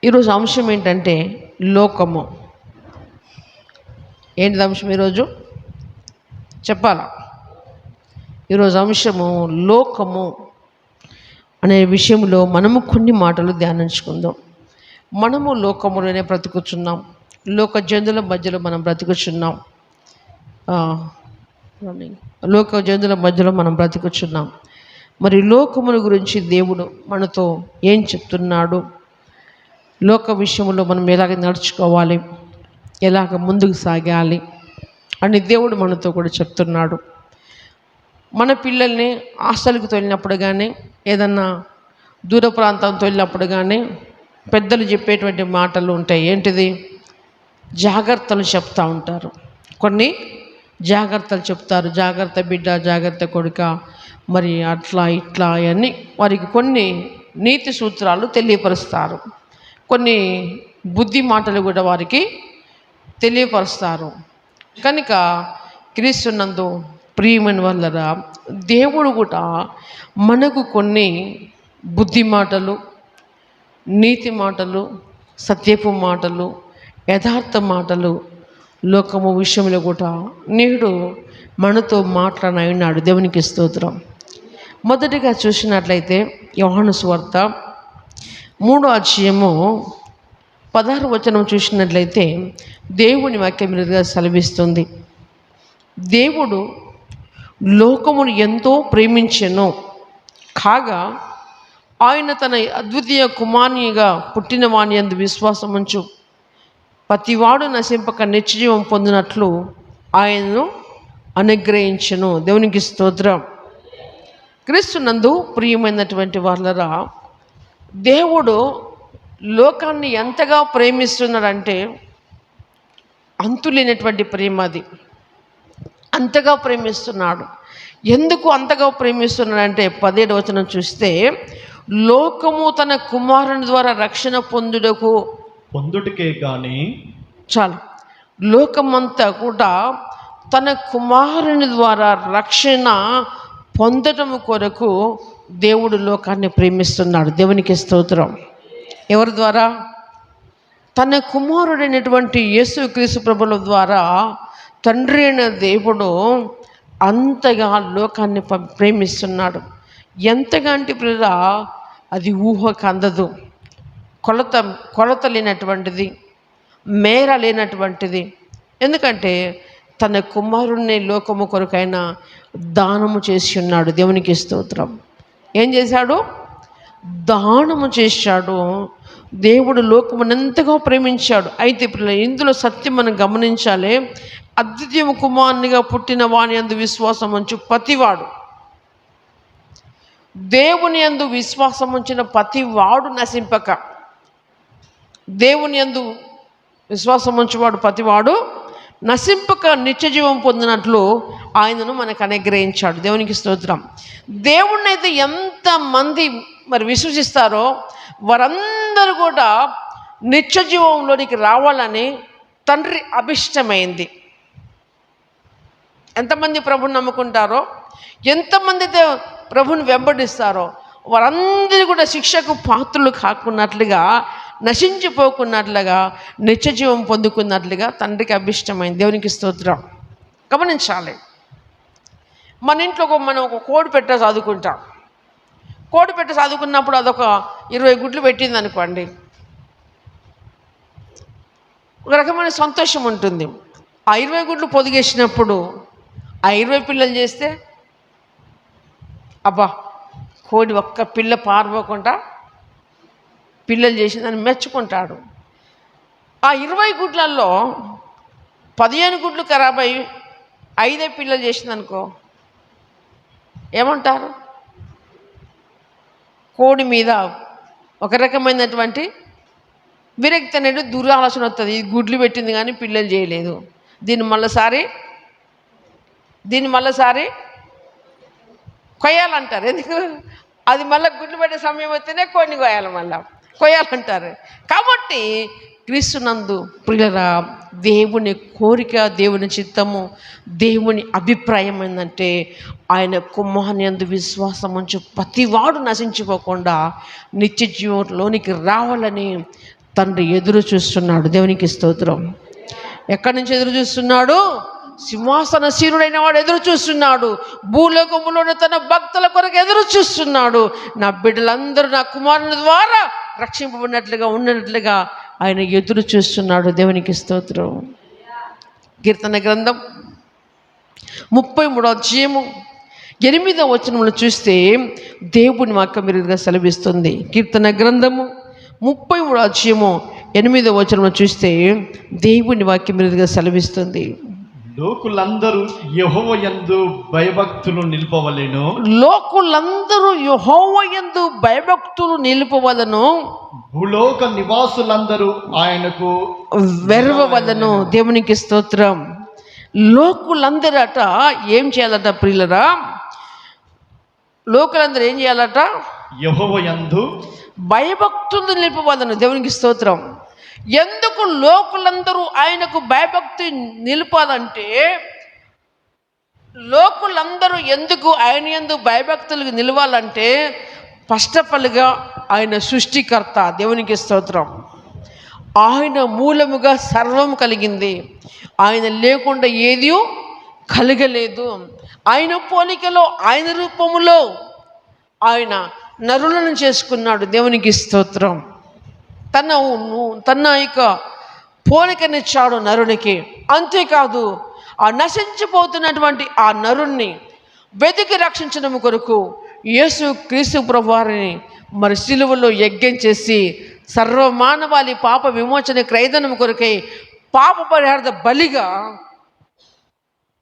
ఈరోజు అంశం ఏంటంటే లోకము. ఏంటిది అంశం ఈరోజు చెప్పాలా? ఈరోజు అంశము లోకము అనే విషయంలో మనము కొన్ని మాటలు ధ్యానించుకుందాం. మనము లోకములోనే బ్రతుకుచున్నాం, లోక జంతువుల మధ్యలో మనం బ్రతుకుచున్నాం. లోక జంతువుల మధ్యలో మనం బ్రతుకుచున్నాం. మరి లోకముల గురించి దేవుడు మనతో ఏం చెప్తున్నాడు, లోక విషయంలో మనం ఎలాగ నడుచుకోవాలి, ఎలాగ ముందుకు సాగాలి అని దేవుడు మనతో కూడా చెప్తున్నాడు. మన పిల్లల్ని హాస్టల్కి తోలినప్పుడు కానీ, ఏదన్నా దూర ప్రాంతం తోలినప్పుడు కానీ పెద్దలు చెప్పేటువంటి మాటలు ఉంటాయి. ఏంటిది? జాగ్రత్తలు చెప్తూ ఉంటారు. కొన్ని జాగ్రత్తలు చెప్తారు. జాగ్రత్త బిడ్డ, జాగ్రత్త కొడుక, మరి అట్లా ఇట్లా అని వారికి కొన్ని నీతి సూత్రాలు తెలియపరుస్తారు. కొన్ని బుద్ధి మాటలు కూడా వారికి తెలియపరుస్తారు. కనుక క్రీస్తునందు ప్రియమైన వాళ్ళరా, దేవుడు కూడా మనకు కొన్ని బుద్ధి మాటలు, నీతి మాటలు, సత్యపు మాటలు, యథార్థ మాటలు లోకము విషయంలో కూడా నేడు మనతో మాట్లాడినాడు. దేవునికి స్తోత్రం. మొదటిగా చూసినట్లయితే యోహాను సువార్త 3వ అధ్యాయము 16వ వచనం చూసినట్లయితే దేవుని వాక్యం మీదుగా సెలవిస్తుంది. దేవుడు లోకమును ఎంతో ప్రేమించెను, కాగా ఆయన తన అద్వితీయ కుమారునిగా పుట్టిన వాని యందు విశ్వాసముంచు ప్రతివాడు నశింపక నిత్యజీవం పొందినట్లు ఆయనను అనుగ్రహించెను. దేవునికి స్తోత్రం. క్రీస్తునందు ప్రియమైనటువంటి వాళ్ళరా, దేవుడు లోకాన్ని ఎంతగా ప్రేమిస్తున్నాడంటే అంతులేనటువంటి ప్రేమ. అది అంతగా ప్రేమిస్తున్నాడు. ఎందుకు అంతగా ప్రేమిస్తున్నాడంటే 17వ వచనం చూస్తే, లోకము తన కుమారుని ద్వారా రక్షణ పొందుటకే కానీ, చాలు, లోకమంతా కూడా తన కుమారుని ద్వారా రక్షణ పొందటము కొరకు దేవుడు లోకాన్ని ప్రేమిస్తున్నాడు. దేవునికి స్తోత్రం. ఎవరి ద్వారా? తన కుమారుడైనటువంటి యేసుక్రీస్తు ప్రభుల ద్వారా తండ్రి అయిన దేవుడు అంతగా లోకాన్ని ప్రేమిస్తున్నాడు. ఎంతగా అంటే ప్రియులా, అది ఊహకు అందదు. కొలత లేనటువంటిది, మేర లేనటువంటిది. ఎందుకంటే తన కుమారుణ్ణి లోకము కొరకైనా దానము చేసి ఉన్నాడు. దేవునికి స్తోత్రం. ఏం చేశాడు? దానము చేశాడు. దేవుడు లోకమును ఎంతగా ప్రేమించాడు. అయితే ఇప్పుడు ఇందులో సత్యం మనం గమనించాలి. అద్వితీయ కుమారునిగా పుట్టిన వాని యందు విశ్వాసం ఉంచు ప్రతివాడు, దేవుని యందు విశ్వాసం ఉంచిన ప్రతివాడు నశింపక, దేవుని యందు విశ్వాసం ఉంచువాడు ప్రతివాడు నశింపక నిత్యజీవం పొందినట్లు ఆయనను మనకు అనుగ్రహించాడు. దేవునికి స్తోత్రం. దేవుణ్ణి అయితే ఎంతమంది మరి విశ్వసిస్తారో వారందరూ కూడా నిత్యజీవంలోనికి రావాలని తండ్రి అభిష్టమైంది. ఎంతమంది ప్రభుని నమ్ముకుంటారో, ఎంతమంది అయితే ప్రభుని వెంబడిస్తారో వారందరూ కూడా శిక్షకు పాత్రలు కాకున్నట్లుగా, నశించిపోకున్నట్లుగా, నిత్యజీవం పొందుకున్నట్లుగా తండ్రికి అభిష్టమైంది. దేవునికి స్తోత్రం. గమనించాలి. మన ఇంట్లో మనం ఒక కోడి పెట్ట చదువుకుంటాం. కోడి పెట్ట చదువుకున్నప్పుడు అదొక 20 గుడ్లు పెట్టింది అనుకోండి, ఒక రకమైన సంతోషం ఉంటుంది. ఆ 20 గుడ్లు పొదిగేసినప్పుడు ఆ 20 పిల్లలు చేస్తే, అబ్బా కోడి ఒక్క పిల్ల పారిపోకుండా పిల్లలు చేసిందని మెచ్చుకుంటాడు. ఆ 20 గుడ్లల్లో 15 గుడ్లు ఖరాబ్ అయ్యి 5 పిల్లలు చేసిందనుకో, ఏమంటారు? కోడి మీద ఒక రకమైనటువంటి విరక్తి అనేది, దురాలోచన వస్తుంది. ఇది గుడ్లు పెట్టింది కానీ పిల్లలు చేయలేదు, దీన్ని మళ్ళీసారి కొయ్యాలంటారు. ఎందుకు? అది మళ్ళీ గుడ్లు పెట్టే సమయం వస్తేనే కొన్ని కొయ్యాలంటారు. కాబట్టి క్రీస్తునందు ప్రియులరా, దేవుని కోరిక, దేవుని చిత్తము, దేవుని అభిప్రాయం ఏంటంటే ఆయన కుమారుని యందు విశ్వాసం ఉంచు ప్రతివాడు నశించిపోకుండా నిత్య జీవంలోనికి రావాలని తండ్రి ఎదురు చూస్తున్నాడు. దేవునికి స్తోత్రం. ఎక్కడి నుంచి ఎదురు చూస్తున్నాడు? సింహాసనశీనుడైన వాడు ఎదురు చూస్తున్నాడు. భూలోకములోని తన భక్తుల కొరకు ఎదురు చూస్తున్నాడు. నా బిడ్డలందరూ నా కుమారుని ద్వారా రక్షింపబడినట్లుగా ఉన్నట్లుగా ఆయన ఎదురు చూస్తున్నాడు. దేవునికి స్తోత్రం. కీర్తన గ్రంథం 33వ అధ్యాయము 8వ వచనమును చూస్తే దేవుని వాక్యం మీరుగా సెలవిస్తుంది. కీర్తన గ్రంథము 33వ అధ్యాయము 8వ వచనమును చూస్తే దేవుని వాక్యం మీరుగా సెలవిస్తుంది. లోకులందరూ యెహోవా యందు భయభక్తులు నిలుపవలెను. లోకులందరూ యెహోవా యందు భయభక్తులు నిలుపవలెను. భూలోక నివాసులందరూ ఆయనకు వెరవవలెను. దేవునికి స్తోత్రం. లోకులందరట ఏం చేయాలట ప్రియులరా? లోకులందరూ ఏం చేయాలట? యెహోవా యందు భయభక్తులు నిలుపవలెను. దేవునికి స్తోత్రం. ఎందుకు లోకులందరూ ఆయనకు భయభక్తి నిలపాలంటే, లోకులందరూ ఎందుకు ఆయన యందు భయభక్తులకు నిలవాలంటే, ఫస్ట్ ఆఫ్ ఆల్గా ఆయన సృష్టికర్త. దేవునికి స్తోత్రం. ఆయన మూలముగా సర్వం కలిగింది. ఆయన లేకుండా ఏది కలగలేదు. ఆయన పోలికలో, ఆయన రూపములో ఆయన నరులను చేసుకున్నాడు. దేవునికి స్తోత్రం. తన యొక్క పోలికనిచ్చాడు నరునికి. అంతేకాదు, ఆ నశించిపోతున్నటువంటి ఆ నరుణ్ణి వెతికి రక్షించడం కొరకు యేసు క్రీస్తు ప్రభువారిని మరి సిలువలో యజ్ఞం చేసి సర్వమానవాళి పాప విమోచన క్రయధనం కొరకై పాప పరిహార బలిగా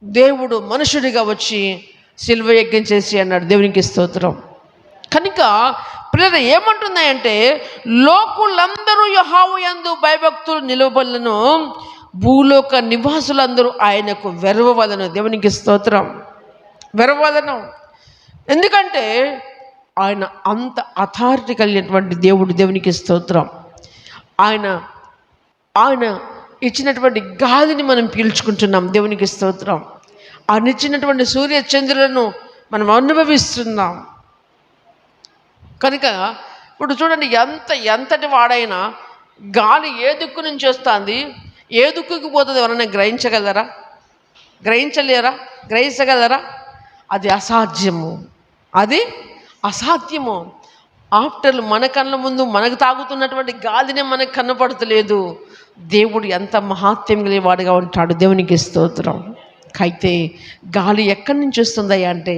దేవుడు మనుషుడిగా వచ్చి సిలువ యజ్ఞం చేసి అన్నాడు. దేవునికి స్తోత్రం. కనుక పిల్లలు ఏమంటున్నాయంటే, లోకులందరూ యెహోవా యందు భయభక్తులు నిలవవలెను. భూలోక నివాసులందరూ ఆయనకు వెరవవలెను. దేవునికి స్తోత్రం. వెరవవలెను. ఎందుకంటే ఆయన అంత అథారిటీ కలిగినటువంటి దేవుడు. దేవునికి స్తోత్రం. ఆయన ఇచ్చినటువంటి గాలిని మనం పీల్చుకుంటున్నాం. దేవునికి స్తోత్రం. ఆయన ఇచ్చినటువంటి సూర్య చంద్రులను మనం అనుభవిస్తున్నాం. కనుక ఇప్పుడు చూడండి, ఎంతటి వాడైనా గాలి ఏ దిక్కు నుంచి వస్తుంది, ఏ దిక్కుకి పోతుంది, ఎవరైనా గ్రహించగలరా? అది అసాధ్యము. అది అసాధ్యము. ఆఫ్టర్ మన కళ్ళ ముందు మనకు తాగుతున్నటువంటి గాలినే మనకు కనపడతలేదు. దేవుడు ఎంత మహాత్యం కలిగేవాడుగా ఉంటాడు. దేవునికి స్తోత్రం. అయితే గాలి ఎక్కడి నుంచి వస్తుందయ్యా అంటే,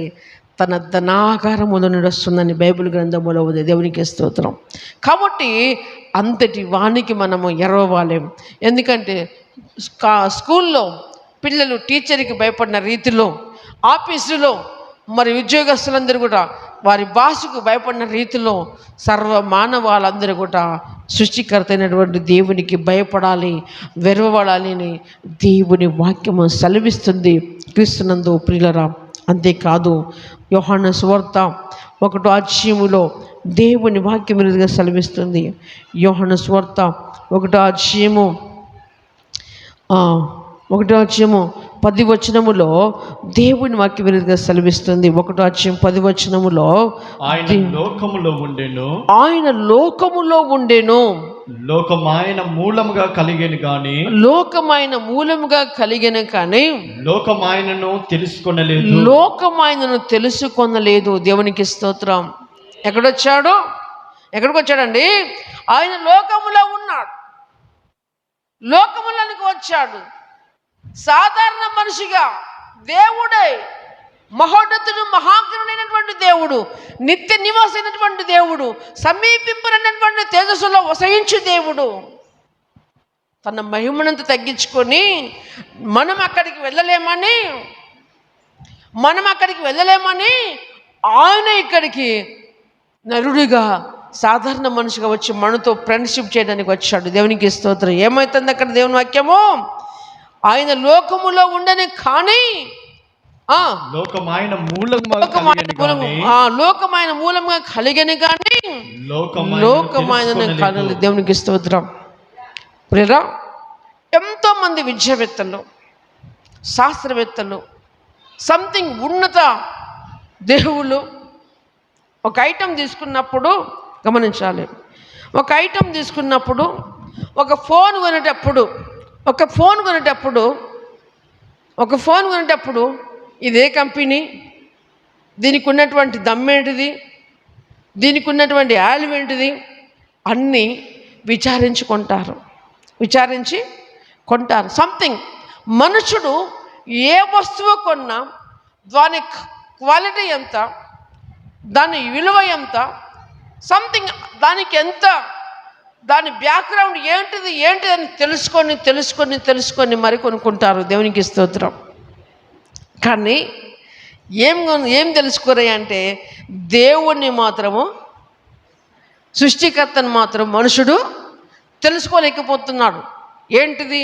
తన ధనాగారములో నుండి వస్తుందని బైబిల్ గ్రంథములో ఉంది. దేవునికి స్తోత్రం. కాబట్టి అంతటి వానికి మనము ఎరవాలేం. ఎందుకంటే స్కూల్లో పిల్లలు టీచర్కి భయపడిన రీతిలో, ఆఫీసులో మరి ఉద్యోగస్తులందరూ కూడా వారి భాషకు భయపడిన రీతిలో సర్వమానవాళ్ళందరూ కూడా సృష్టికర్త అయినటువంటి దేవునికి భయపడాలి, వెరవబడాలి అని దేవుని వాక్యము సెలవిస్తుంది క్రీస్తునందు ప్రియులరా. అంతేకాదు, యోహాను సువార్త 1వ అధ్యాయములో దేవుని వాక్యం మీదుగా సెలవిస్తుంది. యోహాను సువార్త 1వ అధ్యాయము 10వ వచనములో దేవుని వాక్యం మీదుగా సెలవిస్తుంది. 1వ అధ్యాయం 10వ వచనములో ఆయన లోకములో ఉండెను, లోకమైన మూలముగా కలిగెను కానీ లోకమాయనను తెలుసుకొనలేదు. దేవునికి స్తోత్రం. ఎక్కడికి వచ్చాడండి? ఆయన లోకములో ఉన్నాడు. లోకములోనికి వచ్చాడు. సాధారణ మనిషిగా దేవుడే, మహోన్నతుడు, మహాగ్రుడైనటువంటి దేవుడు, నిత్య నివాసైనటువంటి దేవుడు, సమీపింపనటువంటి తేజస్సులో వసయించు దేవుడు తన మహిమనంత తగ్గించుకొని మనం అక్కడికి వెళ్ళలేమని ఆయన ఇక్కడికి నరుడిగా, సాధారణ మనిషిగా వచ్చి మనతో ఫ్రెండ్షిప్ చేయడానికి వచ్చాడు. దేవునికి స్తోత్రం. ఏమవుతుంది అక్కడ దేవుని వాక్యము? ఆయన లోకములో ఉండని కానీ లోకమైన మూలంగా కలిగని కానీ లోకమైన కలలు. దేవునికి స్తోత్రం. ప్రియరా, ఎంతోమంది విద్యావేత్తలు, శాస్త్రవేత్తలు, సంథింగ్ ఉన్నత దేవుళ్ళు ఒక ఐటెం తీసుకున్నప్పుడు గమనించాలి. ఒక ఐటెం తీసుకున్నప్పుడు ఒక ఫోన్ కొనేటప్పుడు ఇదే కంపెనీ, దీనికి ఉన్నటువంటి దమ్మేంటిది, దీనికి ఉన్నటువంటి ఆయిల్ ఏంటిది అన్నీ విచారించి కొంటారు. సంథింగ్ మనుషుడు ఏ వస్తువు కొన్నా దాని క్వాలిటీ ఎంత, దాని విలువ ఎంత, సంథింగ్ దానికి ఎంత, దాని బ్యాక్గ్రౌండ్ ఏంటిది అని తెలుసుకొని మరి కొనుక్కుంటారు. దేవునికి స్తోత్రం. కానీ ఏం తెలుసుకోరంటే దేవుణ్ణి మాత్రము, సృష్టికర్తను మాత్రం మనుషుడు తెలుసుకోలేకపోతున్నాడు. ఏంటిది?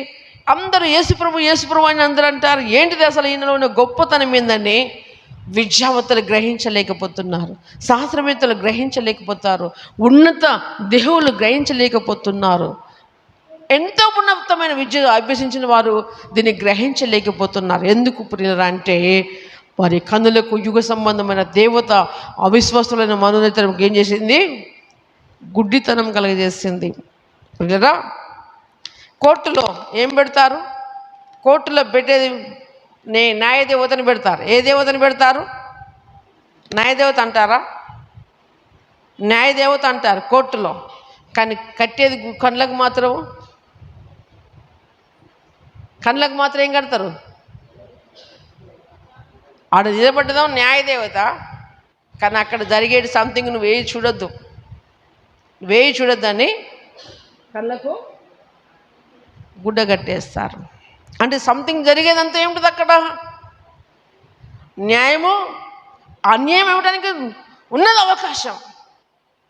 అందరూ యేసుప్రభు అని అందరూ అంటారు. ఏంటిది అసలు ఈయనలో ఉన్న గొప్పతనం ఏందని విద్యావంతులు గ్రహించలేకపోతున్నారు, శాస్త్రవేత్తలు గ్రహించలేకపోతారు, ఉన్నత దేవుళ్ళు గ్రహించలేకపోతున్నారు. ఎంతో ఉన్నతమైన విద్య అభ్యసించిన వారు దీన్ని గ్రహించలేకపోతున్నారు. ఎందుకు ప్రియులారా అంటే వారి కన్నులకు యుగ సంబంధమైన దేవత అవిశ్వాసులైన మనోనేతలకు ఏం చేసింది? గుడ్డితనం కలగజేసింది. ప్రియులారా, కోర్టులో ఏం పెడతారు? కోర్టులో పెట్టేది న్యాయదేవతని పెడతారు. ఏ దేవతని పెడతారు? న్యాయదేవత అంటారా? న్యాయదేవత అంటారు కోర్టులో. కానీ కట్టేది కళ్ళకు మాత్రం ఏం కడతారు? ఆడ నిలబడ్డదాం న్యాయదేవత, కానీ అక్కడ జరిగేది సంథింగ్ నువ్వు వేయి చూడొద్దని కళ్ళకు గుడ్డ కట్టేస్తారు. అంటే సంథింగ్ జరిగేదంతా ఏమిటది అక్కడ? న్యాయము అన్యాయం ఇవ్వడానికి ఉన్నది అవకాశం.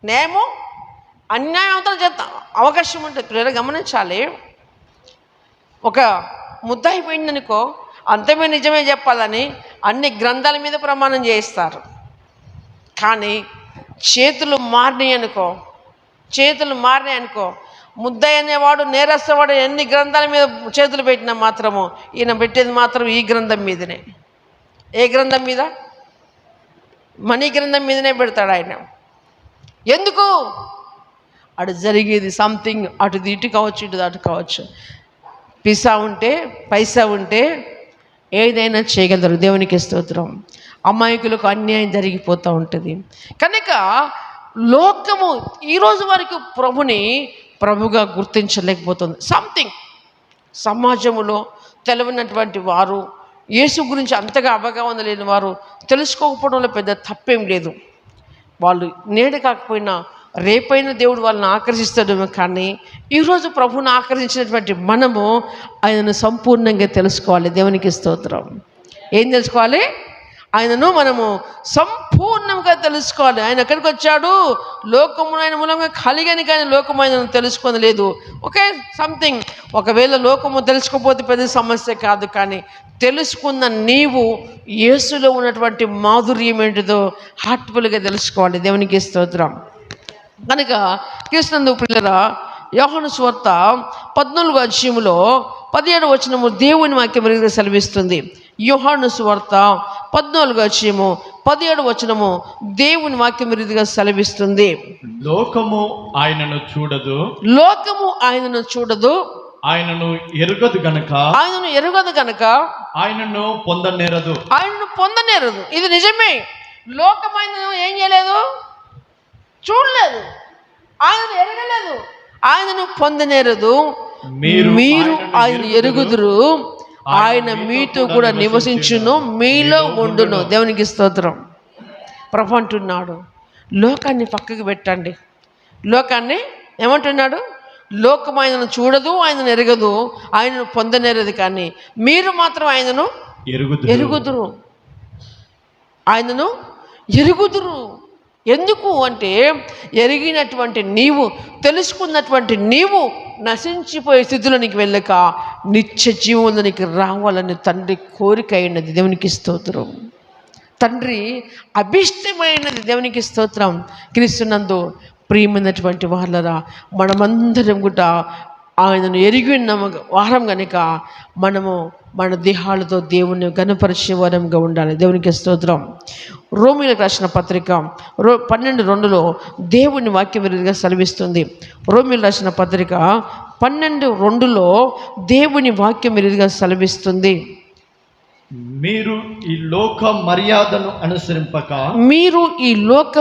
న్యాయము అన్యాయం అవతల చేత అవకాశం ఉంటుంది. పిల్లలు గమనించాలి. ఒక ముద్ద అయిపోయిందనుకో, అంతమే నిజమే చెప్పాలని అన్ని గ్రంథాల మీద ప్రమాణం చేయిస్తారు. కానీ చేతులు మారినాయి అనుకో, ముద్దయ్య అనేవాడు నేరస్తవాడు ఎన్ని గ్రంథాల మీద చేతులు పెట్టినా మాత్రము ఈయన పెట్టేది మాత్రం ఈ గ్రంథం మీదనే. ఏ గ్రంథం మీద? మనీ గ్రంథం మీదనే పెడతాడు ఆయన. ఎందుకు? అటు జరిగేది సంథింగ్, అటు ఇటు కావచ్చు, ఇటు అటు కావచ్చు. పైసా ఉంటే ఏదైనా చేయగలరు. దేవునికి స్తోత్రం. అమాయకులకు అన్యాయం జరిగిపోతూ ఉంటుంది. కనుక లోకము ఈరోజు వరకు ప్రభుగా గుర్తించలేకపోతుంది. సంథింగ్ సమాజంలో తెలియనటువంటి వారు, యేసు గురించి అంతగా అవగాహన లేని వారు తెలుసుకోకపోవడంలో పెద్ద తప్పేం లేదు. వాళ్ళు నేడు కాకపోయినా రేపైనా దేవుడు వాళ్ళని ఆకర్షిస్తాడేమో. కానీ ఈరోజు ప్రభువుని ఆకర్షించినటువంటి మనము ఆయనను సంపూర్ణంగా తెలుసుకోవాలి. దేవునికి స్తోత్రం. ఏం తెలుసుకోవాలి? ఆయనను మనము సంపూర్ణంగా తెలుసుకోవాలి. ఆయన ఎక్కడికి వచ్చాడు? లోకమును ఆయన మూలంగా కలిగని, కానీ లోకము ఆయనను తెలుసుకోలేదు. ఓకే, సంథింగ్ ఒకవేళ లోకము తెలుసుకోకపోతే పెద్ద సమస్య కాదు. కానీ తెలుసుకున్న నీవు యేసులో ఉన్నటువంటి మాధుర్యం ఏంటిదో హార్ట్ఫుల్గా తెలుసుకోవాలి. దేవునికి స్తోత్రం. కనుక క్రీస్తునందు ప్రియులారా, యోహాను సువార్త 14వ అధ్యాయములో 17వ వచనము దేవుని వాక్యం రీతిగా సెలవిస్తుంది. యోహాను సువార్త 14వ అధ్యాయము 17వ వచనము దేవుని వాక్యం రీతిగా సెలవిస్తుంది. లోకము ఆయనను చూడదు, ఆయనను ఎరుగదు గనక ఆయనను పొందనేరదు. ఇది నిజమే. లోకం ఆయనను ఏం చేయలేదు? చూడలేదు, ఆయనను ఎరగలేదు, ఆయనను పొందనేరదు. మీరు ఆయన ఎరుగుదురు, ఆయన మీతో కూడా నివసించును, మీలో ఉండును. దేవునికి స్తోత్రం. ప్రభు అంటున్నాడు, లోకాన్ని పక్కకు పెట్టండి. లోకాన్ని ఏమంటున్నాడు? లోకం ఆయనను చూడదు, ఆయనను ఎరగదు, ఆయనను పొందనేరదు, కానీ మీరు మాత్రం ఆయనను ఎరుగుదురు. ఆయనను ఎరుగుదురు. ఎందుకు అంటే ఎరిగినటువంటి నీవు, తెలుసుకున్నటువంటి నీవు నశించిపోయే స్థితిలో నీకు వెళ్ళక నిత్య జీవంలో నీకు రావాలని తండ్రి కోరిక అయినది. దేవునికి స్తోత్రం. తండ్రి అభిష్టమైనది. దేవునికి స్తోత్రం. క్రీస్తునందు ప్రియమైనటువంటి వాళ్ళరా, మనమందరం కూడా ఆయనను ఎరిగి ఉన్న వారం కనుక మనము మన దేహాలతో దేవుని గణపరిచే వారంగా ఉండాలి. దేవునికి స్తోత్రం. రోమీయులకు రాసిన పత్రిక 12:2 దేవుని వాక్యం విధంగా సెలవిస్తుంది. రోమీయులకు రాసిన పత్రిక 12:2లో దేవుని వాక్యం ఇదిగా సెలవిస్తుంది, మీరు ఈ లోక మర్యాదను అనుసరింపక మీరు ఈ లోక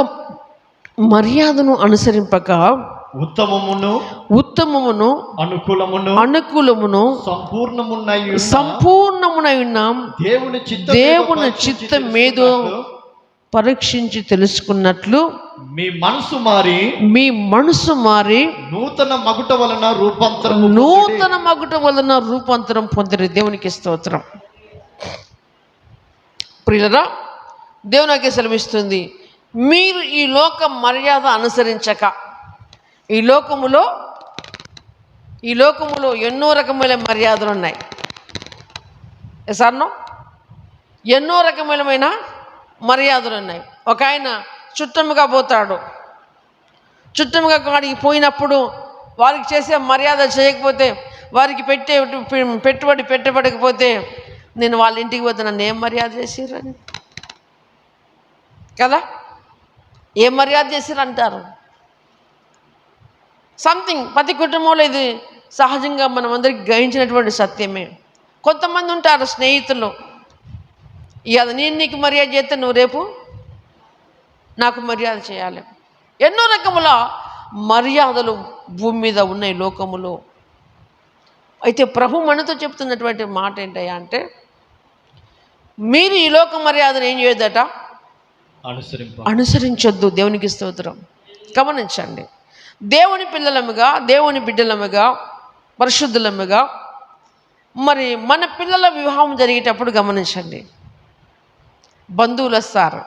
మర్యాదను అనుసరింపక ఉత్తమమును అనుకూలమును సంపూర్ణమునై ఉన్నాం దేవుని చిత్తమేదో పరీక్షించి తెలుసుకున్నట్లు మీ మనసు మారి నూతన మగుట వలన రూపాంతరం పొందిరి. దేవునికి స్తోత్రం. ప్రియులరా, దేవునికి సెలవిస్తుంది, మీరు ఈ లోక మర్యాద అనుసరించక, ఈ లోకములో ఎన్నో రకమైన మర్యాదలు ఉన్నాయి. ఎసార్నో ఎన్నో రకమైన మర్యాదలు ఉన్నాయి. ఒక ఆయన చుట్టముగా పోతాడు. చుట్టముగా వాడికి పోయినప్పుడు వారికి చేసే మర్యాద చేయకపోతే, వారికి పెట్టుబడి పెట్టబడకపోతే, నేను వాళ్ళ ఇంటికి పోతే నన్ను ఏం మర్యాద చేసిర్రు అని కదా, ఏం మర్యాద చేసిర్రు అంటారు. సంథింగ్ ప్రతి కుటుంబంలో ఇది సహజంగా మనం అందరికి గ్రహించినటువంటి సత్యమే. కొంతమంది ఉంటారు స్నేహితులు, ఇక నేను నీకు మర్యాద చేస్తే నువ్వు రేపు నాకు మర్యాద చేయాలి. ఎన్నో రకముల మర్యాదలు భూమి మీద ఉన్నాయి లోకములో. అయితే ప్రభు మనతో చెప్తున్నటువంటి మాట ఏంటయ్యా అంటే, మీరు ఈ లోక మర్యాదను ఏం చేయదట, అనుసరించొద్దు. దేవునికి స్తోత్రం. గమనించండి, దేవుని పిల్లలముగా, దేవుని బిడ్డలముగా, పరిశుద్ధులముగా, మరి మన పిల్లల వివాహం జరిగేటప్పుడు గమనించండి, బంధువులు వస్తారు.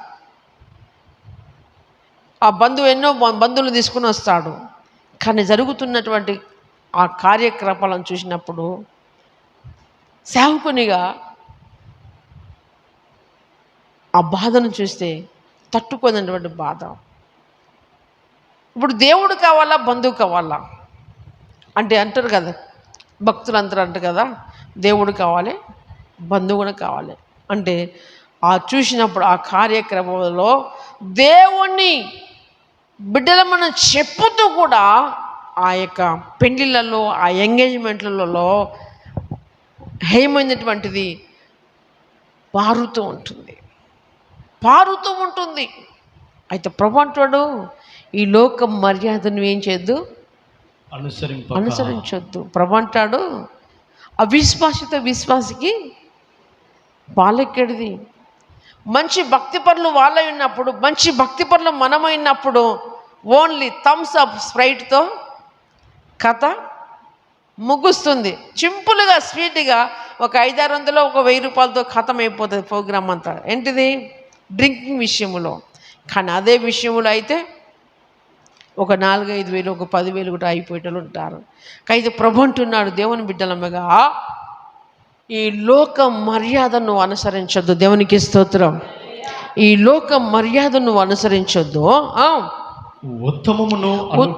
ఆ ఎన్నో బంధువులు తీసుకుని వస్తాడు. కానీ జరుగుతున్నటువంటి ఆ కార్యక్రమాలను చూసినప్పుడు సేవకునిగా ఆ బాధను చూస్తే తట్టుకోనటువంటి బాధ. ఇప్పుడు దేవుడు కావాలా, బంధువు కావాలా అంటే అంటారు కదా, భక్తులు అందరూ అంటారు కదా, దేవుడు కావాలి, బంధువు కూడా కావాలి అంటే, ఆ చూసినప్పుడు ఆ కార్యక్రమంలో దేవుణ్ణి బిడ్డల మనం చెప్పుతూ కూడా ఆ యొక్క పెళ్ళిళ్ళలో, ఆ ఎంగేజ్మెంట్లలో ఏమైనటువంటిది పారుతూ ఉంటుంది. అయితే ప్రభు అంటాడు, ఈ లోక మర్యాదను ఏం చేయొద్దు, అనుసరించొద్దు. ప్రభు అంటాడు, అవిశ్వాసితో విశ్వాసికి పాలెక్కడిది. మంచి భక్తి పనులు వాళ్ళ ఉన్నప్పుడు, మంచి భక్తి పనులు మనమైనప్పుడు ఓన్లీ థమ్స్ అప్ స్ప్రైట్తో కథ ముగుస్తుంది. సింపుల్గా స్వీట్గా ఒక 500-600 ఒక 1000 రూపాయలతో ఖతం అయిపోతుంది ప్రోగ్రామ్ అంతా. ఏంటిది, డ్రింకింగ్ విషయంలో. కానీ అదే విషయంలో అయితే ఒక 4-5 వేలు, ఒక 10,000 కూడా అయిపోయేటోళ్ళు ఉంటారు. అయితే ప్రభు అంటున్నాడు, దేవుని బిడ్డలమ్మగా ఈ లోక మర్యాదను అనుసరించొద్దు. దేవునికి స్తోత్రం. ఈ లోక మర్యాదను అనుసరించొద్దు.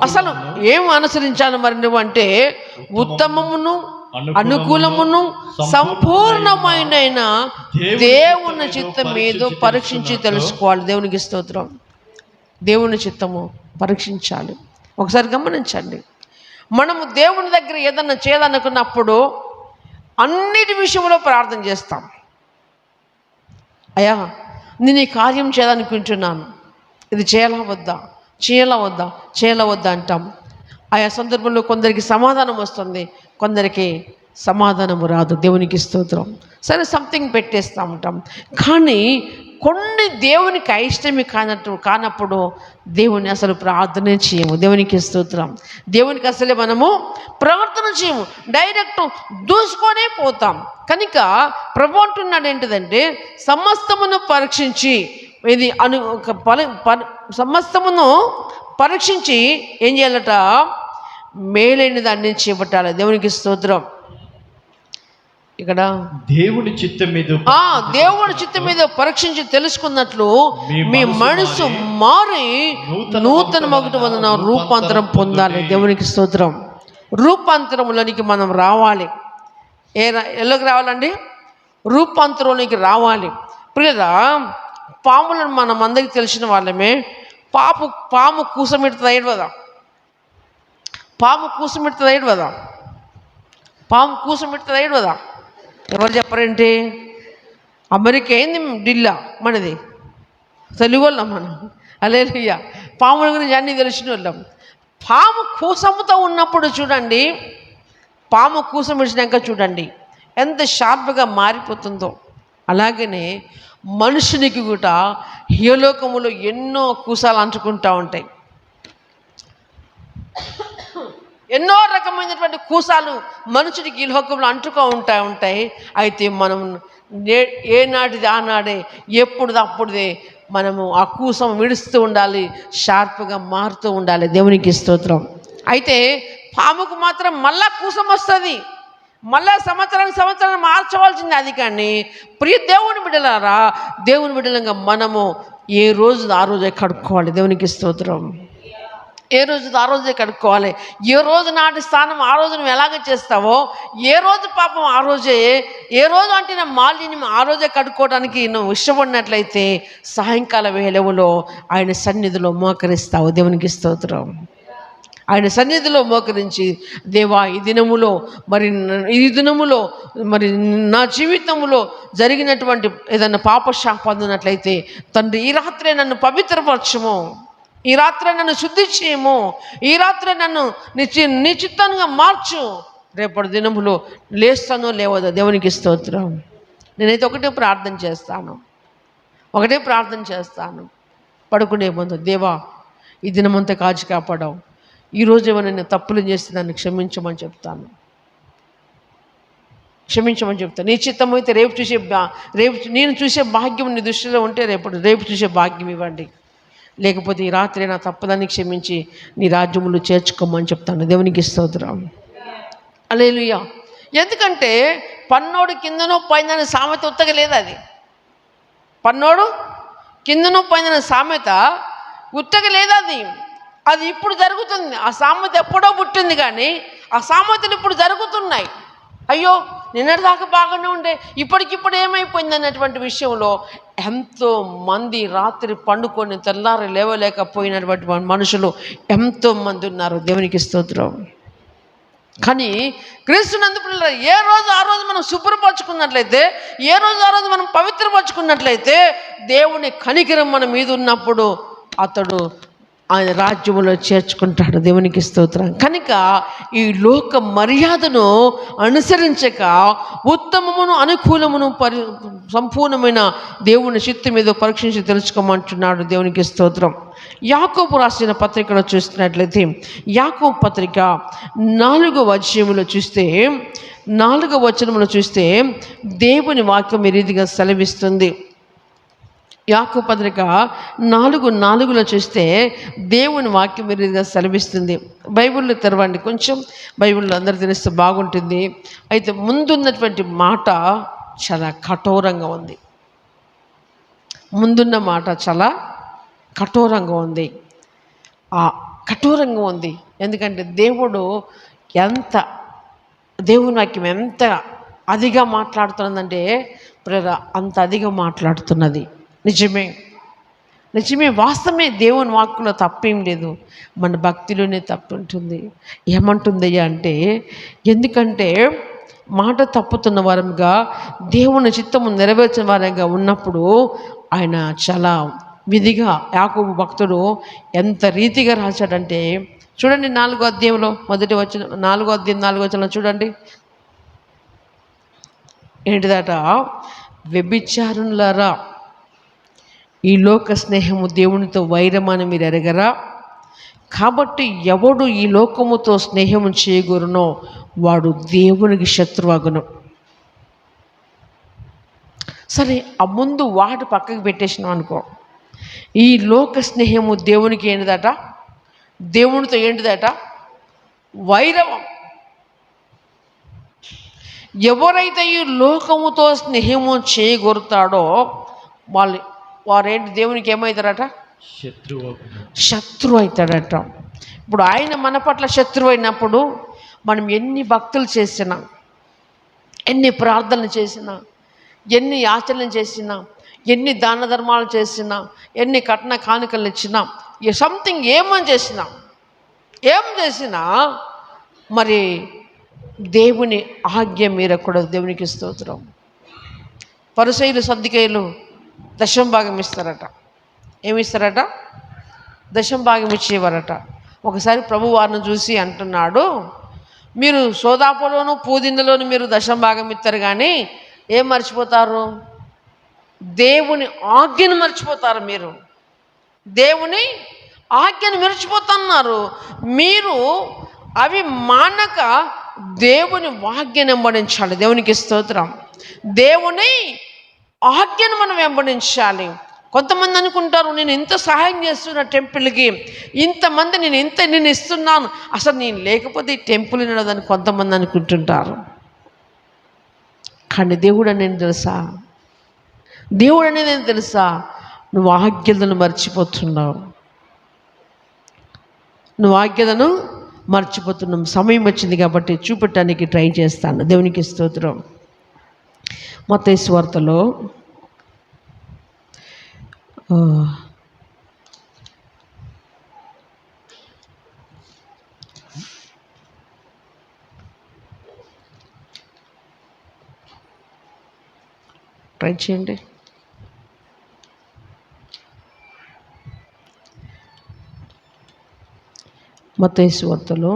అసలు ఏం అనుసరించాలి మరి నువ్వు అంటే, ఉత్తమమును అనుకూలమును సంపూర్ణమైన దేవుని చిత్తం ఏదో పరీక్షించి తెలుసుకోవాలి. దేవునికి స్తోత్రం. దేవుని చిత్తము పరీక్షించాలి. ఒకసారి గమనించండి, మనము దేవుని దగ్గర ఏదన్నా చేయాలనుకున్నప్పుడు అన్నిటి విషయంలో ప్రార్థన చేస్తాం. అయ్యా, నేను ఈ కార్యం చేయాలనుకుంటున్నాను, ఇది చేయాలా వద్దా అంటాం. ఆయా సందర్భంలో కొందరికి సమాధానం వస్తుంది, కొందరికి సమాధానము రాదు. దేవునికి స్తోత్రం. సరే, సంథింగ్ పెట్టేస్తూ ఉంటాం. కానీ కొన్ని దేవునికి అయిష్టమి కానప్పుడు దేవుని అసలు ప్రార్థన చేయము. దేవునికి స్తోత్రం. దేవునికి అసలే మనము ప్రార్థన చేయము, డైరెక్ట్ దూసుకొనే పోతాం. కనుక ప్రభు అంటున్నాడు ఏంటిదంటే, సమస్తమును పరీక్షించి, ఇది సమస్తమును పరీక్షించి ఏం చేయాలట, మేలైన దాన్ని చేపట్టాలి. దేవునికి స్తోత్రం. ఇక్కడ దేవుని చిత్తం మీద పరీక్షించి తెలుసుకున్నట్లు మీ మనసు మారి నూతన మగుట వలన రూపాంతరం పొందాలి. దేవునికి స్తోత్రం. రూపాంతరంలోనికి మనం రావాలి. ఎలాగ రావాలండి? రూపాంతరంలోనికి రావాలి. ప్రియరా, పాములను మనం అందరికి తెలిసిన వాళ్ళమే. పాము కూసమెడుతుంది ఏడవదా? పాము కూసబెడుతుంది ఏడవదా? ఎవరు చెప్పరేంటి? అమెరికా ఏంది ఢిల్లా మనది, తెలుగు వాళ్ళం మనం. హల్లెలూయా. పాముల గురించి అన్నీ తెలిసిన వాళ్ళం. పాము కూసముతో ఉన్నప్పుడు చూడండి, పాము కూసం విడిచినాక చూడండి ఎంత షార్ప్గా మారిపోతుందో. అలాగనే మనుషునికి కూడా ఇహలోకములో ఎన్నో కూసాలు అంటుకుంటూ ఉంటాయి. ఎన్నో రకమైనటువంటి కూసాలు మనుషుడికి ఈ లోకంలో అంటుకో ఉంటాయి. అయితే మనం ఏనాటిది ఆనాడే, ఎప్పుడుది అప్పుడుదే మనము ఆ కూసం విడుస్తూ ఉండాలి, షార్ప్గా మారుతూ ఉండాలి. దేవునికి స్తోత్రం. అయితే పాముకు మాత్రం మళ్ళా కూసం వస్తుంది, మళ్ళా సంవత్సరానికి మార్చవలసింది అది. కానీ ప్రియ దేవుని బిడ్డలారా, దేవుని బిడ్డలంగా మనము ఏ రోజు ఆ రోజే కడుక్కోవాలి. దేవునికి స్తోత్రం. ఏ రోజు ఆ రోజే కడుక్కోవాలి. ఏ రోజు నాటి స్థానం ఆ రోజు నువ్వు ఎలాగ చేస్తావో, ఏ రోజు పాపం ఆ రోజే, ఏ రోజు అంటే నా మాలిన్యం ఆ రోజే కడుక్కోవడానికి నువ్వు ఇష్టపడినట్లయితే సాయంకాల వేళలో ఆయన సన్నిధిలో మోకరిస్తావు. దేవునికి స్తోత్రం. ఆయన సన్నిధిలో మోకరించి, దేవా ఈ దినములో మరి నా జీవితంలో జరిగినటువంటి ఏదైనా పాపశాపం ఉన్నట్లయితే తండ్రి ఈ రాత్రే నన్ను పవిత్రపరచము, ఈ రాత్రి నన్ను శుద్ధి చేయము, ఈ రాత్రి నన్ను నీ చిత్తంగా మార్చు. రేపటి దినములో లేస్తానో లేవదో. దేవునికి స్తోత్రం. నేనైతే ఒకటే ప్రార్థన చేస్తాను పడుకునే ముందు, దేవా ఈ దినమంతా కాచి కాపాడావు, ఈరోజు ఏమైనా నేను తప్పులు చేస్తే నన్ను క్షమించమని చెప్తాను. నీ చిత్తం అయితే రేపు నేను చూసే భాగ్యం నీ దృష్టిలో ఉంటే రేపు చూసే భాగ్యం ఇవ్వండి. లేకపోతే ఈ రాత్రి నా తప్పుదాన్ని క్షమించి నీ రాజ్యములు చేర్చుకోమని చెప్తాను. దేవునికి స్తోత్రం. హల్లెలూయా. ఎందుకంటే పన్నోడు కిందనో పైన సామెత ఉత్తగా లేదు. అది పన్నోడు కిందనో పైన సామెత ఉత్తగా లేదు. అది ఇప్పుడు జరుగుతుంది. ఆ సామెత ఎప్పుడో పుట్టింది, కానీ ఆ సామెతలు ఇప్పుడు జరుగుతున్నాయి. అయ్యో నిన్నటిదాకా బాగానే ఉండే, ఇప్పటికిప్పుడు ఏమైపోయింది అన్నటువంటి విషయంలో ఎంతో మంది రాత్రి పండుకొని తెల్లారి లేవలేకపోయినటువంటి మనుషులు ఎంతో మంది ఉన్నారు. దేవునికి స్తోత్రం. కానీ క్రీస్తునందు పిల్లలు ఏ రోజు ఆ రోజు మనం శుభ్రపరచుకున్నట్లయితే, ఏ రోజు ఆ రోజు మనం పవిత్రపరచుకున్నట్లయితే దేవుని కనికరం మన మీద ఉన్నప్పుడు అతడు ఆయన రాజ్యములో చేర్చుకుంటాడు. దేవునికి స్తోత్రం. కనుక ఈ లోక మర్యాదను అనుసరించక ఉత్తమమును అనుకూలమును సంపూర్ణమైన దేవుని చిత్తం మీద పరీక్షించి తెలుసుకోమంటున్నాడు. దేవునికి స్తోత్రం. యాకోబు రాసిన పత్రికలో చూస్తున్నట్లయితే, యాకోబు పత్రిక 4వ వచనములో చూస్తే దేవుని వాక్యం ఈ రీతిగా సెలవిస్తుంది. యాకోబు పత్రిక 4:4 చూస్తే దేవుని వాక్యం ఈ రీతిగా సెలవిస్తుంది. బైబిల్లో తెరవండి, కొంచెం బైబిల్లో అందరూ తెలిస్తే బాగుంటుంది. అయితే ముందున్నటువంటి మాట చాలా కఠోరంగా ఉంది. ముందున్న మాట చాలా కఠోరంగా ఉంది. ఎందుకంటే దేవుని వాక్యం ఎంత అదిగా మాట్లాడుతున్నదంటే అంత అదిగా మాట్లాడుతున్నది. నిజమే, వాస్తవమే. దేవుని వాక్కులో తప్పేం లేదు, మన భక్తిలోనే తప్పు ఉంటుంది. ఏమంటుందయ్యా అంటే, ఎందుకంటే మాట తప్పుతున్న వారంగా దేవుని చిత్తము నెరవేర్చిన వారంగా ఉన్నప్పుడు ఆయన చాలా విధిగా యాకోబు భక్తుడు ఎంత రీతిగా రాశాడంటే చూడండి. 4వ అధ్యాయంలో 4వ అధ్యాయం 4వ వచనం చూడండి. ఏంటిదట? వ్యభిచారులారా, ఈ లోక స్నేహము దేవునితో వైరమని మీరు ఎరగరా? కాబట్టి ఎవడు ఈ లోకముతో స్నేహము చేయగూరునో వాడు దేవునికి శత్రువగును. సరే, ఆ ముందు వాడు పక్కకు పెట్టేసినాం అనుకో. ఈ లోక స్నేహము దేవునికి ఏంటిదట? దేవునితో ఏంటిదట? వైరవం. ఎవరైతే ఈ లోకముతో స్నేహము చేయగోరుతాడో వారేంటి? దేవునికి ఏమవుతారట? శత్రువు అవుతాడట. ఇప్పుడు ఆయన మన పట్ల శత్రువు అయినప్పుడు మనం ఎన్ని భక్తులు చేసినా, ఎన్ని ప్రార్థనలు చేసినా, ఎన్ని ఆచరణలు చేసినా, ఎన్ని దాన ధర్మాలు చేసినా, ఎన్ని కట్న కానుకలు ఇచ్చినా, సంథింగ్ ఏం చేసినా మరి దేవుని ఆజ్ఞ మీరకూడదు. దేవునికి స్తోత్రం. పరిసయ్యులు సద్దుకయ్యులు దశమ భాగం ఇస్తారట. ఏమిస్తారట? దశమ భాగం ఇచ్చేవారట. ఒకసారి ప్రభు వారిని చూసి అంటున్నాడు, మీరు సోదాపులోను పూదిందులోను మీరు దశమ భాగం ఇస్తారు, కానీ ఏం మర్చిపోతారు? దేవుని ఆజ్ఞను మర్చిపోతారు. మీరు దేవుని ఆజ్ఞను మర్చిపోతున్నారు. మీరు అవి మానక దేవుని వాక్యాన్ని వెంబడించాలి. దేవునికి స్తోత్రం. దేవుని ఆజ్ఞను మనం వెంబడించాలి. కొంతమంది అనుకుంటారు, నేను ఇంత సహాయం చేస్తున్నా టెంపుల్కి, ఇంతమంది నేను ఇస్తున్నాను, అసలు నేను లేకపోతే ఈ టెంపుల్ నడదని కొంతమంది అనుకుంటుంటారు. కానీ దేవుడు అనేది తెలుసా? దేవుడు అనేది ఏం తెలుసా? నువ్వు ఆజ్ఞలను మర్చిపోతున్నావు. నువ్వు ఆజ్ఞలను మర్చిపోతున్నావు. సమయం వచ్చింది కాబట్టి చూపెట్టడానికి ట్రై చేస్తాను. దేవునికి స్తోత్రం. మత్తయి సువార్తలో ట్రై చేయండి. మత్తయి సువార్తలో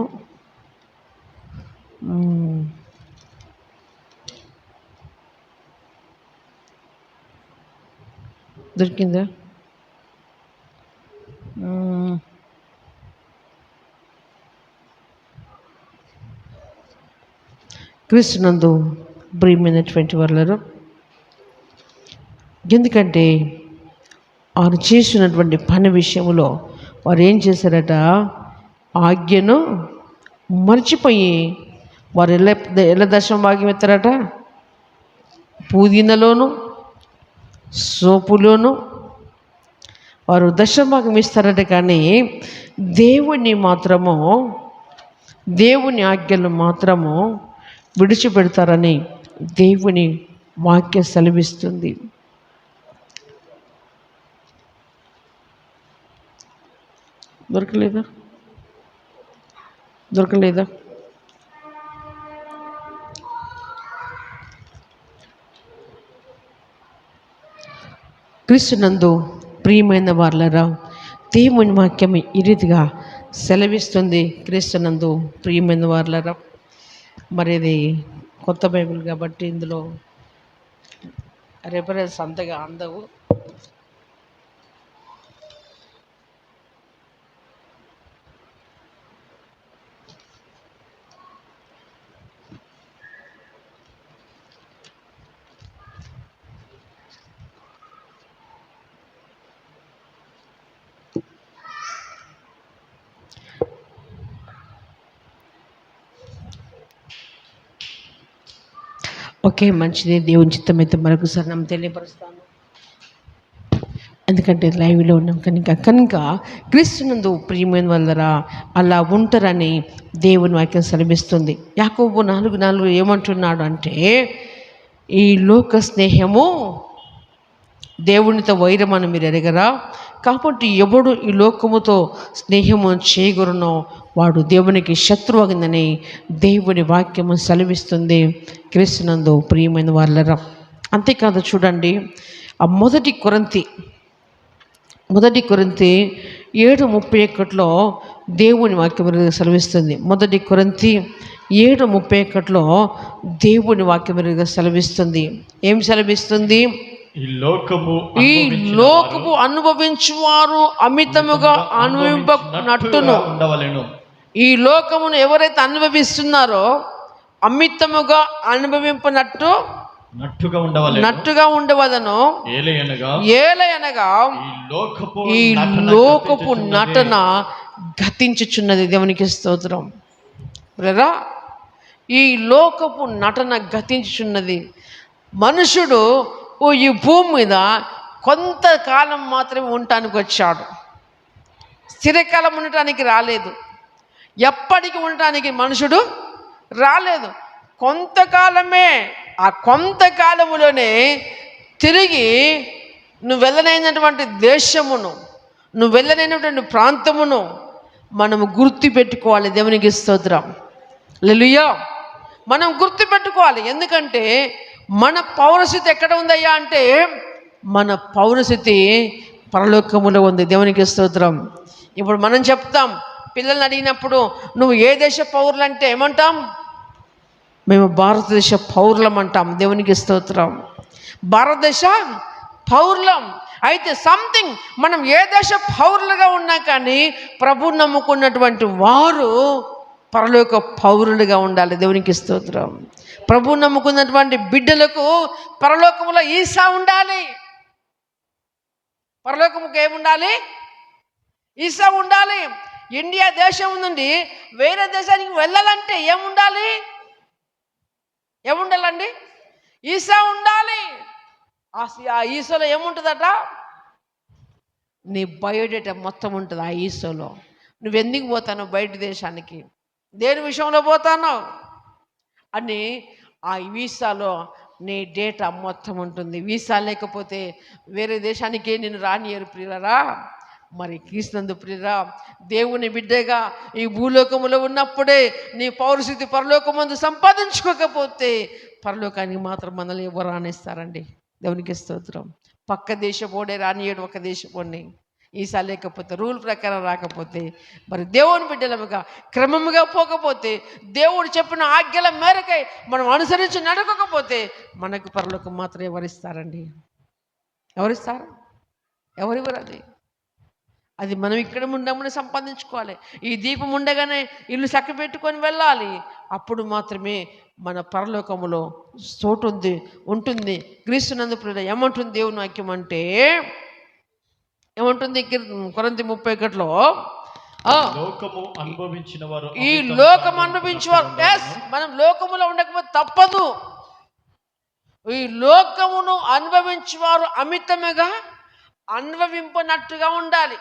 దొరికిందా? క్రీస్తునందు ప్రియమైనటువంటి వాళ్ళరు, ఎందుకంటే వారు చేసినటువంటి పని విషయంలో వారు ఏం చేశారట? ఆజ్ఞను మర్చిపోయి వారు ఎలా దశమ భాగం ఎత్తారట? పుదీనాలోను సోపులోను వారు దశమ భాగం ఇస్తారట. కానీ దేవుని ఆజ్ఞలు మాత్రము విడిచిపెడతారని దేవుని వాక్యం సెలవిస్తుంది. దొరకలేదా? క్రీస్తునందు ప్రియమైన వాళ్ళరా, దేవుని వాక్యం ఈ రీతిగా సెలవిస్తుంది. క్రీస్తునందు ప్రియమైన వాళ్ళరా, మరి ఇది కొత్త బైబిల్ కాబట్టి ఇందులో రెఫరెన్స్ అంతగా అందవు. ఓకే, మంచిది. దేవుని చిత్తమైతే మరొకసారి నన్ను తెలియపరుస్తాను, ఎందుకంటే లైవ్లో ఉన్నాం కనుక క్రీస్తునందు ప్రియమైన వాళ్ళరా అలా ఉంటారని దేవుని వాక్యం సెలవిస్తుంది. యాకోబు 4:4 ఏమంటున్నాడు అంటే, ఈ లోక స్నేహము దేవునితో వైరమని మీరు ఎరగరా, కాబట్టి ఎవడు ఈ లోకముతో స్నేహము చేయగలనో వాడు దేవునికి శత్రువు అయిందని దేవుని వాక్యము సెలవిస్తుంది. క్రీస్తునందు ప్రియమైన వాళ్ళరా, అంతేకాదు చూడండి, ఆ మొదటి కొరింథీ 7:31 దేవుని వాక్యం సెలవిస్తుంది. మొదటి కొరింథీ 7:31 దేవుని వాక్యం సెలవిస్తుంది. ఏం సెలవిస్తుంది? ఈ లోకము అనుభవించువారు అమితముగా అనుభవింపనట్టును. ఈ లోకమును ఎవరైతే అనుభవిస్తున్నారో అమితముగా నట్టుగా ఉండవలను. ఏలయనగా ఈ లోకపు నటన గతించుచున్నది. దేవునికి స్తోత్రం. బ్రదరా, ఈ లోకపు నటన గతించుచున్నది. మనుషుడు ఈ భూమి మీద కొంతకాలం మాత్రమే ఉండటానికి వచ్చాడు, స్థిరకాలం ఉండటానికి రాలేదు. ఎప్పటికీ ఉండటానికి మనుషుడు రాలేదు, కొంతకాలమే. ఆ కొంతకాలములోనే తిరిగి నువ్వు వెళ్ళనైనటువంటి దేశమును, నువ్వు వెళ్ళనైనటువంటి ప్రాంతమును మనము గుర్తు పెట్టుకోవాలి. దేవునికి స్తోత్రం. హల్లెలూయా. మనం గుర్తుపెట్టుకోవాలి. ఎందుకంటే మన పౌరస్థితి ఎక్కడ ఉందయ్యా అంటే మన పౌరస్థితి పరలోకములో ఉంది. దేవునికి స్తోత్రం. ఇప్పుడు మనం చెప్తాం, పిల్లల్ని అడిగినప్పుడు నువ్వు ఏ దేశ పౌరులు అంటే ఏమంటాం? మేము భారతదేశ పౌరులం అంటాం. దేవునికి స్తోత్రం. భారతదేశ పౌరులం. అయితే సంథింగ్ మనం ఏ దేశ పౌరులుగా ఉన్నా కానీ ప్రభు నమ్ముకున్నటువంటి వారు పరలోక పౌరులుగా ఉండాలి. దేవునికి స్తోత్రం. ప్రభు నమ్ముకున్నటువంటి బిడ్డలకు పరలోకములో ఈసా ఉండాలి. పరలోకముకు ఏముండాలి? ఈసా ఉండాలి. ఇండియా దేశం నుండి వేరే దేశానికి వెళ్ళాలంటే ఏముండాలి? ఏముండాలండి? ఈసా ఉండాలి. ఆ ఈసోలో ఏముంటుందట? నీ బయోడేటా మొత్తం ఉంటుంది ఆ ఈసోలో. నువ్వు ఎందుకు పోతావు బయట దేశానికి, దేని విషయంలో పోతానో అని ఆ వీసాలో నీ డేటా మొత్తం ఉంటుంది. వీసా లేకపోతే వేరే దేశానికి నేను రానియరు ప్రియులరా. మరి క్రీస్తునందు ప్రియురా, దేవుని బిడ్డగా ఈ భూలోకములో ఉన్నప్పుడే నీ పౌరస్థితి పరలోకమందు సంపాదించుకోకపోతే పరలోకానికి మాత్రం మనల్ని ఎవరు రానిస్తారండి? దేవునికి స్తోత్రం. పక్క దేశపోడే రానియడు ఒక దేశపోడిని. ఈసా లేకపోతే, రూల్ ప్రకారం రాకపోతే, మరి దేవుని బిడ్డలముగా క్రమముగా పోకపోతే, దేవుడు చెప్పిన ఆజ్ఞల మేరకై మనం అనుసరించి నడవకపోతే మనకు పరలోకం మాత్రం ఎవరిస్తారండి? ఎవరిస్తారు? ఎవరివ్వరు. అది మనం ఇక్కడ ఉండమని సంపాదించుకోవాలి. ఈ దీపం ఉండగానే ఇల్లు చక్కబెట్టుకొని వెళ్ళాలి. అప్పుడు మాత్రమే మన పరలోకములో చోటు ఉంటుంది. క్రీస్తునందు ప్రియులారా, ఏమంటుంది దేవుని వాక్యం అంటే? ఏమంటుంది కొరింథీ 31:1లో? లోకము అనుభవించిన వారు, ఈ లోకం అనుభవించిన వారు, మనం లోకములో ఉండకపోతే తప్పదు. ఈ లోకమును అనుభవించేవారు అమితముగా అనుభవింపనట్టుగా ఉండాలి.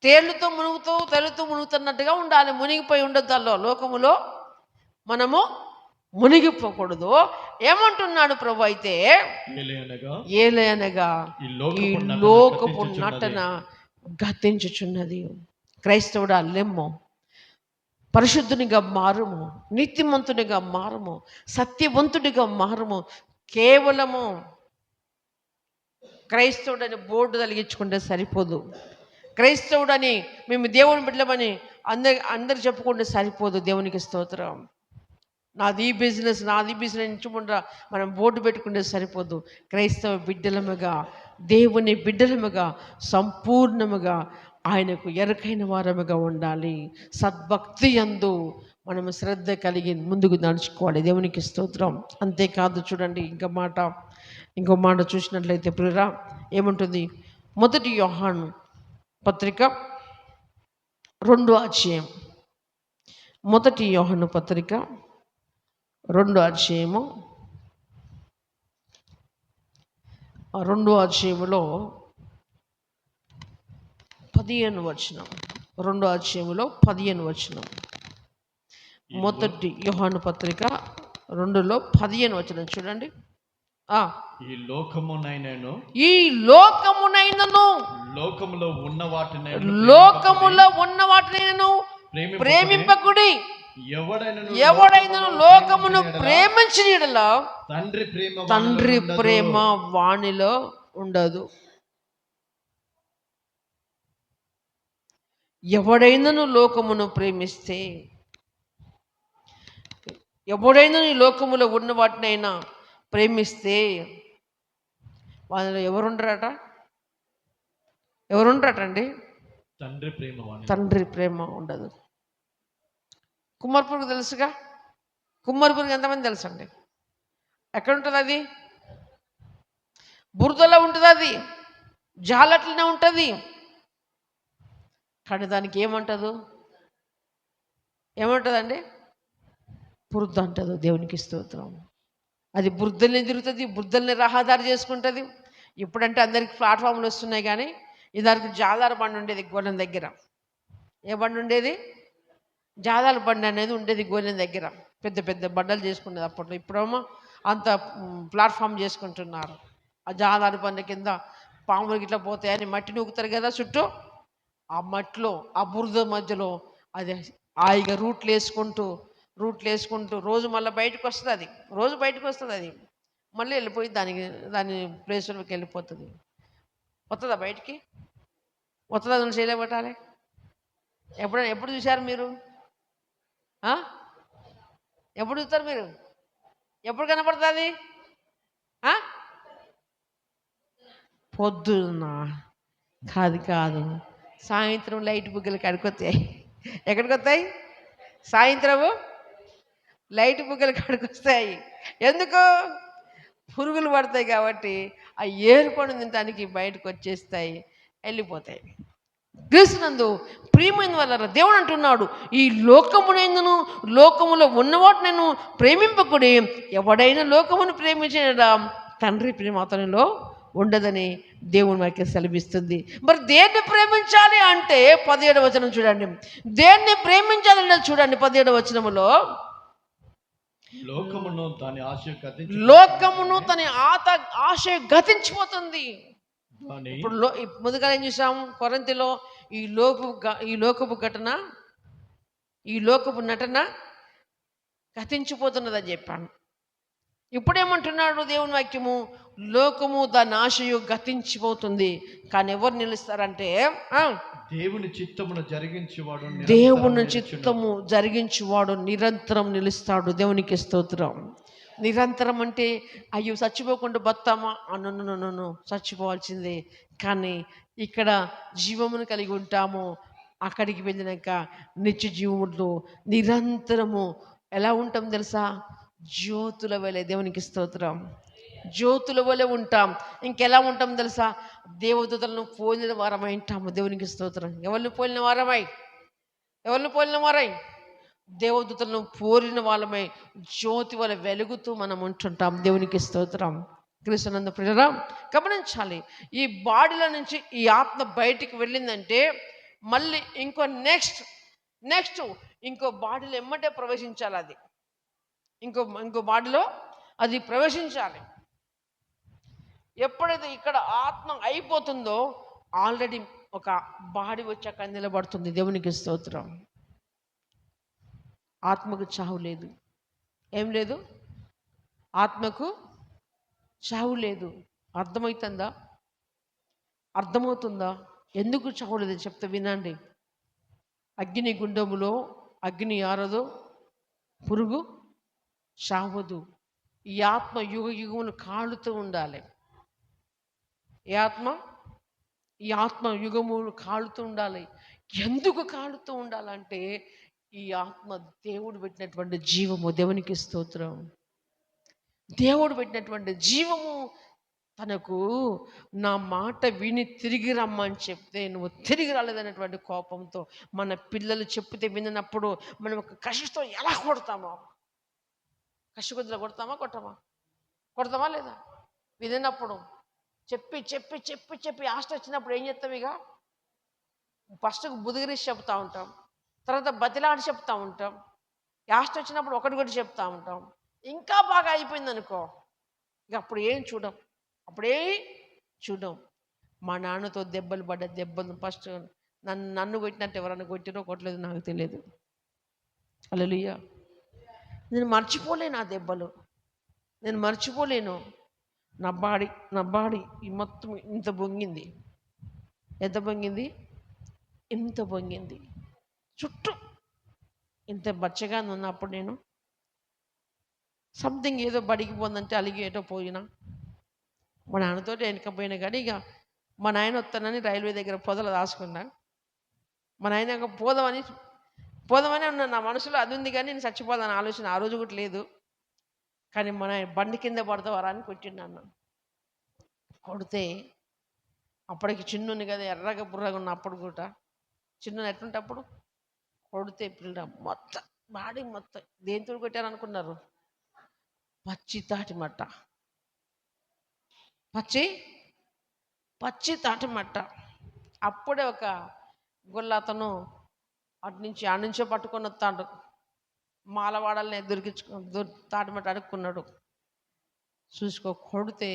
తేలుతూ మునుగుతున్నట్టుగా ఉండాలి. మునిగిపోయి ఉండొద్దు. అల్లో లోకములో మనము మునిగిపోకూడదు. ఏమంటున్నాడు ప్రభు అయితే? ఏలయనగా ఈ లోకపు నటన గతించుచున్నది. క్రైస్తవుడా లెమ్ము, పరిశుద్ధునిగా మారుము, నీతిమంతునిగా మారుము, సత్యవంతుడిగా మారుము. కేవలము క్రైస్తవుడని బోర్డు తలిగించుకుంటే సరిపోదు. క్రైస్తవుడని మేము దేవుని బిడ్డలమని అందరు చెప్పుకుంటే సరిపోదు. దేవునికి స్తోత్రం. నాది బిజినెస్ ఎంచుకుంటా మనం బోర్డు పెట్టుకుంటే సరిపోదు. క్రైస్తవ బిడ్డలముగా, దేవుని బిడ్డలముగా, సంపూర్ణముగా ఆయనకు ఎరుకైన వారముగా ఉండాలి. సద్భక్తి యందు మనము శ్రద్ధ కలిగి ముందుకు నడుచుకోవాలి. దేవునికి స్తోత్రం. అంతేకాదు, చూడండి ఇంకో మాట చూసినట్లయితే ప్రియురా, ఏముంటుంది? 1 యోహాను పత్రిక 2వ అధ్యాయం. 1 యోహాను పత్రిక 2వ అధ్యాయము. 2వ అధ్యాయములో 15వ వచనం. 2వ అధ్యాయములో 15వ వచనం. 1 యోహాను పత్రిక 2లో 15వ వచనం చూడండి. ఈ లోకమునైనను లోకములో ఉన్న వాటినైనను ప్రేమింపకుడి. ఎవడైనను లోకమును ప్రేమించిన యెడల తండ్రి ప్రేమ వానిలో ఉండదు. ఎవడైనను లోకమును ప్రేమిస్తే, ఎవడైనా ఈ లోకములో ఉన్న వాటినైనా ప్రేమిస్తే వాళ్ళలో ఎవరుండరటండి? తండ్రి ప్రేమ ఉండదు. కుమ్మరిపురుగు తెలుసుగా. కుమ్మరిపురుగు ఎంతమంది తెలుసండి? ఎక్కడ ఉంటుంది అది? బురదలో ఉంటుంది. అది జాలట్లనే ఉంటుంది. కానీ దానికి ఏమంటుందండి? బురద అంటదు. దేవునికి స్తోత్రం. అది బురదల్ని తిరుగుతుంది, బురదల్ని రహదారి చేసుకుంటుంది. ఇప్పుడంటే అందరికి ప్లాట్ఫామ్లు వస్తున్నాయి, కానీ ఇదివరకు జాదార బండి ఉండేది గోలెం దగ్గర. ఏ బండి ఉండేది? జాదాల బండి అనేది ఉండేది గోలెం దగ్గర. పెద్ద పెద్ద బండలు చేసుకునేది అప్పట్లో. ఇప్పుడేమో అంత ప్లాట్ఫామ్ చేసుకుంటున్నారు. ఆ జాదార బండి కింద పాములకి ఇట్లా పోతాయని మట్టి నూకుతారు కదా చుట్టూ. ఆ మట్టిలో, ఆ బురద మధ్యలో అది హాయిగా రూట్లు వేసుకుంటూ రోజు మళ్ళీ బయటకు వస్తుంది అది, రోజు బయటకు వస్తుంది అది, మళ్ళీ వెళ్ళిపోయి దాని ప్లేస్లోకి వెళ్ళిపోతుంది. వస్తుందా బయటికి? వస్తుందా? దాన్ని చేయలేబట్టాలి. ఎప్పుడు చూశారు మీరు? ఎప్పుడు చూస్తారు మీరు? ఎప్పుడు కనపడుతుంది? పొద్దున్న కాదు, సాయంత్రం లైట్ బుగ్గలు కడుకొస్తాయి. ఎక్కడికి వస్తాయి? సాయంత్రము లైట్ బుగ్గలు కడుకొస్తాయి. ఎందుకు? పురుగులు పడతాయి కాబట్టి ఆ ఏరుకొని తినడానికి బయటకు వచ్చేస్తాయి, వెళ్ళిపోతాయి. క్రీస్తునందు ప్రియమైన వాళ్ళ దేవుడు అంటున్నాడు, ఈ లోకమునందును లోకములో ఉన్నవాటి నేను ప్రేమింపకుడి, ఎవడైనా లోకమును ప్రేమించిన తండ్రి ప్రేమ అతనిలో ఉండదని దేవుని వాక్యం సెలవిస్తుంది. మరి దేన్ని ప్రేమించాలి అంటే 17వ వచనం చూడండి. దేన్ని ప్రేమించాలంటే చూడండి 17వ వచనములో, లోకమును తన ఆశ గతించిపోతుంది. ఇప్పుడు ముందుగా ఏం చూసాం? కొరింథీలో ఈ లోకపు నటన గతించిపోతున్నదని చెప్పాను. ఇప్పుడేమంటున్నాడు దేవుని వాక్యము? లోకము దాని ఆశయు గతించిపోతుంది, కానీ ఎవరు నిలుస్తారంటే దేవుని చిత్తము జరిగించువాడు నిరంతరం నిలుస్తాడు. దేవునికి స్తోత్రం. నిరంతరం అంటే అయ్యో చచ్చిపోకుండా బతామా? అను చచ్చిపోవాల్సిందే. కానీ ఇక్కడ జీవమును కలిగి ఉంటాము, అక్కడికి వెళ్ళినాక నిత్య జీవములో నిరంతరము ఎలా ఉంటాం తెలుసా? జ్యోతుల వలె. దేవునికి స్తోత్రం. జ్యోతుల వలె ఉంటాం. ఇంకెలా ఉంటాం తెలుసా? దేవదూతలను పోలిన వారమై ఉంటాము. దేవునికి స్తోత్రం. ఎవరిని పోలిన వారమై? దేవదూతలను పోలిన వాళ్ళమై జ్యోతి వలె వెలుగుతూ మనం ఉంటుంటాం. దేవునికి స్తోత్రం. క్రీస్తునందు ప్రియులారా, గమనించాలి, ఈ బాడీలో నుంచి ఈ ఆత్మ బయటికి వెళ్ళిందంటే మళ్ళీ నెక్స్ట్ ఇంకో బాడీలో ఎమ్మటే ప్రవేశించాలి. అది ఇంకో బాడీలో అది ప్రవేశించాలి. ఎప్పుడైతే ఇక్కడ ఆత్మ అయిపోతుందో ఆల్రెడీ ఒక బాడీ వచ్చి అక్కడ నిలబడుతుంది. దేవునికి స్తోత్రం. ఆత్మకు చావు లేదు. ఏం లేదు? ఆత్మకు చావు లేదు. అర్థమవుతుందా? ఎందుకు చావు లేదు చెప్తే వినండి. అగ్ని గుండములో అగ్ని ఆరదు, పురుగు చావదు. ఈ ఆత్మ యుగములు కాలుతూ ఉండాలి. ఈ ఆత్మ యుగములు కాలుతూ ఉండాలి. ఎందుకు కాలుతూ ఉండాలంటే ఈ ఆత్మ దేవుడు పెట్టినటువంటి జీవము. దేవునికి స్తోత్రం. దేవుడు పెట్టినటువంటి జీవము. తనకు నా మాట విని తిరిగి రమ్మని చెప్తే నువ్వు తిరిగి రాలేదనేటువంటి కోపంతో మన పిల్లలు చెప్తే వినప్పుడు మనం ఒక కసితో ఎలా కొడతామో, కసి కొద్దిలో కొడతామా లేదా? వినప్పుడు చెప్పి ఆస్ట వచ్చినప్పుడు ఏం చేస్తాం? ఇక ఫస్ట్కు బుదిగిరిసి చెప్తా ఉంటాం, తర్వాత బతిలాడి చెప్తా ఉంటాం, ఆస్ట వచ్చినప్పుడు ఒకటి చెప్తా ఉంటాం. ఇంకా బాగా అయిపోయింది అనుకో, ఇక అప్పుడు ఏం చూడం. మా నాన్నతో దెబ్బలు ఫస్ట్ నన్ను కొట్టినట్టు ఎవరన్నా కొట్టిరో కొట్టలేదు నాకు తెలియదు. హల్లెలూయా. నేను మర్చిపోలేను ఆ దెబ్బలు, నేను మర్చిపోలేను. నా బాడీ ఈ మొత్తం ఇంత బొంగింది. ఎంత బొంగింది? ఇంత బొంగింది. చుట్టూ ఇంత బచ్చగా ఉన్నప్పుడు నేను సంథింగ్ ఏదో బడికి పోందంటే అలిగి ఏటో పోయినా, మా నాన్నతో వెనకపోయినా కానీ ఇక మా నాయన వస్తానని రైల్వే దగ్గర పొదలు దాచుకున్నా. మా నాయన పోదామని ఉన్న నా మనసులో అది ఉంది, కానీ నేను చచ్చిపోదాని ఆలోచన ఆ రోజు కూడా లేదు. కానీ మన బండి కింద పడతావారా అని కొట్టిండు. కొడితే అప్పటికి చిన్నుని కదా, ఎర్రగా బుర్రగా ఉన్న అప్పుడు కూడా చిన్నుని ఎట్లుంటే అప్పుడు కొడితే పిల్ల మొత్తం బాడీ మొత్తం దేంతో కొట్టారనుకున్నారు? పచ్చి తాటి మట్ట. అప్పుడే ఒక గొల్ల అతను ఆడ నుంచో పట్టుకొని వస్తాడు. మాలవాడల్ని తాటిమట్ట అడుక్కున్నాడు. చూసుకో, కొడితే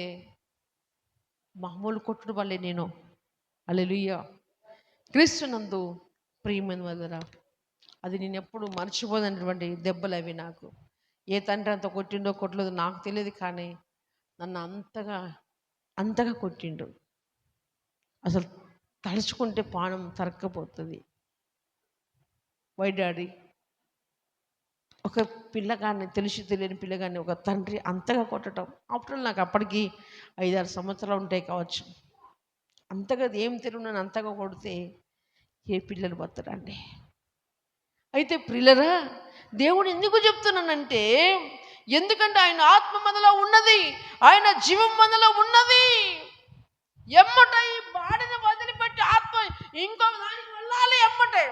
మామూలు కొట్టుడు వల్లే నేను. హల్లెలూయా. క్రీస్తునందు ప్రియమైన వాళ్ళరా, అది నేను ఎప్పుడు మర్చిపోదన్నటువంటి దెబ్బలు అవి నాకు. ఏ తండ్రి అంత కొట్టిండో కొట్టలేదో నాకు తెలియదు, కానీ నన్ను అంతగా అంతగా కొట్టిండు. అసలు తలుచుకుంటే పానం తరక్కపోతుంది. వై డాడీ, ఒక పిల్లగాన్ని, తెలిసి తెలియని పిల్లగాన్ని ఒక తండ్రి అంతగా కొట్టడం. ఆఫ్టర్ నాకు అప్పటికి 5-6 సంవత్సరాలు ఉంటాయి కావచ్చు. అంతగా ఏం తెలియదు నన్ను అంతగా కొడితే ఏ పిల్లలు బతరండి. అయితే ప్రియులరా, దేవుడు ఎందుకు చెప్తున్నానంటే, ఎందుకంటే ఆయన ఆత్మ మనలో ఉన్నది, ఆయన జీవం మనలో ఉన్నది. ఎమ్మట ఈ బాడిని వదిలిపెట్టి ఆత్మ ఇంకొక దానికి వెళ్ళాలి ఎమ్మటే.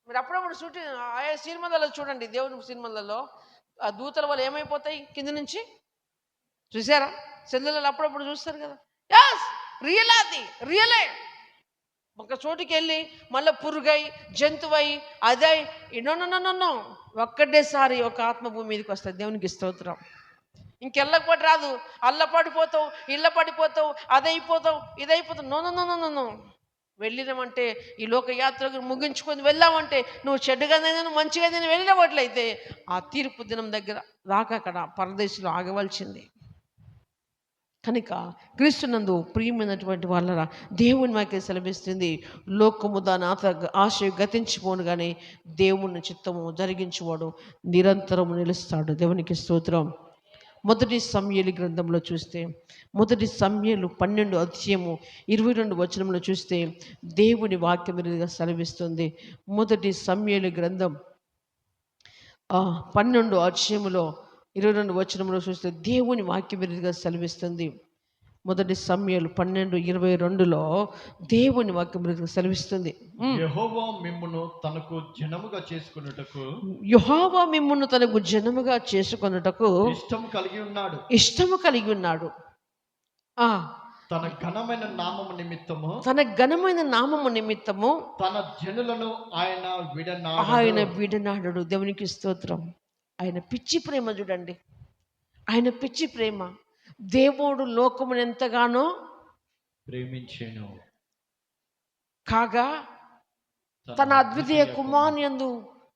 మీరు అప్పుడప్పుడు ఆయా సినిమాలలో చూడండి, దేవుని సినిమాలలో ఆ దూతల వల్ల ఏమైపోతాయి కింద నుంచి, చూసారా? సెల్లులలో అప్పుడప్పుడు చూస్తారు కదా. ఎస్, అది రియలే. ఒక చోటుకి వెళ్ళి మళ్ళీ పురుగై జంతువై అదై నో ఒక్కటేసారి ఒక ఆత్మ భూమి మీదకి వస్తుంది. దేవునికి స్తోత్రం. ఇంకెళ్ళకపోతే రాదు. అల్ల పడిపోతావు, ఇళ్ళ పడిపోతావు, అదైపోతావు, ఇదైపోతావు. No no no no no వెళ్ళినామంటే, ఈ లోక యాత్రకు ముగించుకొని వెళ్ళామంటే, నువ్వు చెడ్డగానైనా మంచిగానైనా వెళ్ళినట్లయితే ఆ తీర్పు దినం దగ్గర దాకా అక్కడ పరదేశంలో ఆగవలసింది. కనుక క్రీస్తునందు ప్రియమైనటువంటి వాళ్ళరా, దేవుని వాక్యం సెలవిస్తుంది, లోకము దాని ఆశ గతించిపోను కానీ దేవుని చిత్తము జరిగించువాడు నిరంతరము నిలుస్తాడు. దేవునికి స్తోత్రం. మొదటి సమూయేలు గ్రంథంలో చూస్తే, మొదటి సమూయేలు 12:22 చూస్తే దేవుని వాక్యం మీదుగా సెలవిస్తుంది. మొదటి సమూయేలు గ్రంథం 12:22 చూస్తే దేవుని వాక్యం మీదుగా సెలవిస్తుంది. మొదటి సమూయేలు 12:22 దేవుని వాక్యం మీదుగా సెలవిస్తుంది. యెహోవా మిమ్మును తనకు జనముగా చేసుకొనుటకు ఇష్టము కలిగి ఉన్నాడు. తన ఘనమైన నామము నిమిత్తము తన జనులను ఆయన విడనాడడు. దేవునికి స్తోత్రం. ఆయన పిచ్చి ప్రేమ చూడండి, ఆయన పిచ్చి ప్రేమ. దేవుడు లోకమును ఎంతగానో ప్రేమించెను కాగా తన అద్వితీయ కుమారుని యందు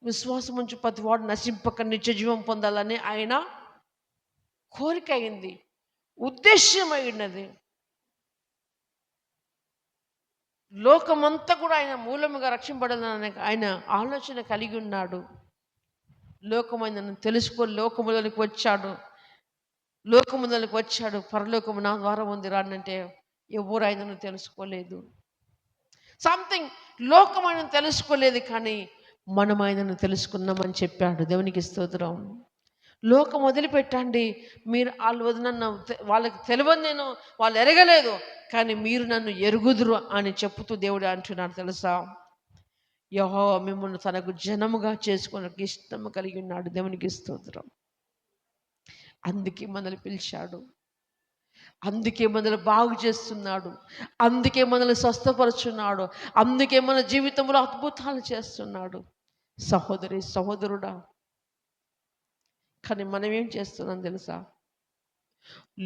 విశ్వాసం ఉంచి ప్రతివాడు నశింపక నిత్య జీవం పొందాలని ఆయన కోరిక అయింది, ఉద్దేశ్యం అయినది. లోకమంతా కూడా ఆయన మూలముగా రక్షింపడాలని ఆయన ఆలోచన కలిగి ఉన్నాడు. లోకమైనను తెలుసుకొని లోకములోనికి వచ్చాడు. పరలోకము నా ద్వారా ఉంది రానంటే ఎవరు ఆయనను తెలుసుకోలేదు. సంథింగ్ లోకమైన తెలుసుకోలేదు, కానీ మనం ఆయనను తెలుసుకున్నామని చెప్పాడు. దేవునికి స్తోత్రం. లోకం వదిలిపెట్టండి, మీరు వాళ్ళకి తెలియదు, నేను వాళ్ళు ఎరగలేదు, కానీ మీరు నన్ను ఎరుగుదురు అని చెప్పుతూ దేవుడు అంటున్నాడు. తెలుసా, యెహోవా మిమ్మల్ని తనకు జనముగా చేసుకోవడానికి ఇష్టము కలిగి ఉన్నాడు. దేవునికి స్తోత్రం. అందుకే మనల్ని పిలిచాడు, అందుకే మనల్ని బాగు చేస్తున్నాడు, అందుకే మనల్ని స్వస్థపరుచున్నాడు, అందుకే మన జీవితంలో అద్భుతాలు చేస్తున్నాడు. సహోదరి సహోదరుడా, కానీ మనం ఏం చేస్తున్నాం తెలుసా?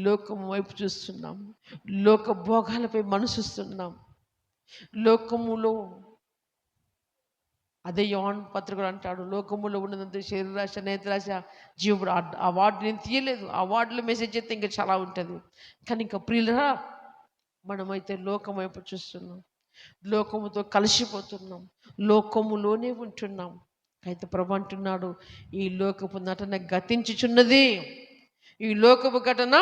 లోకం వైపు చూస్తున్నాం, లోక భోగాలపై మనసుస్తున్నాం. లోకములో అదే యోహాను పత్రికలు అంటాడు, లోకములో ఉన్నదంతా శరీరాశ, నేత్రాశ, జీవుడు. ఆ వార్డు నేను తీయలేదు, ఆ వార్డులో మెసేజ్ చేస్తే ఇంకా చాలా ఉంటుంది. కానీ ఇంకా ప్రియులరా, మనమైతే లోకం వైపు చూస్తున్నాం, లోకముతో కలిసిపోతున్నాం, లోకములోనే ఉంటున్నాం. అయితే ప్రభు అంటున్నాడు, ఈ లోకపు నటన గతించుచున్నది, ఈ లోకపు ఘటన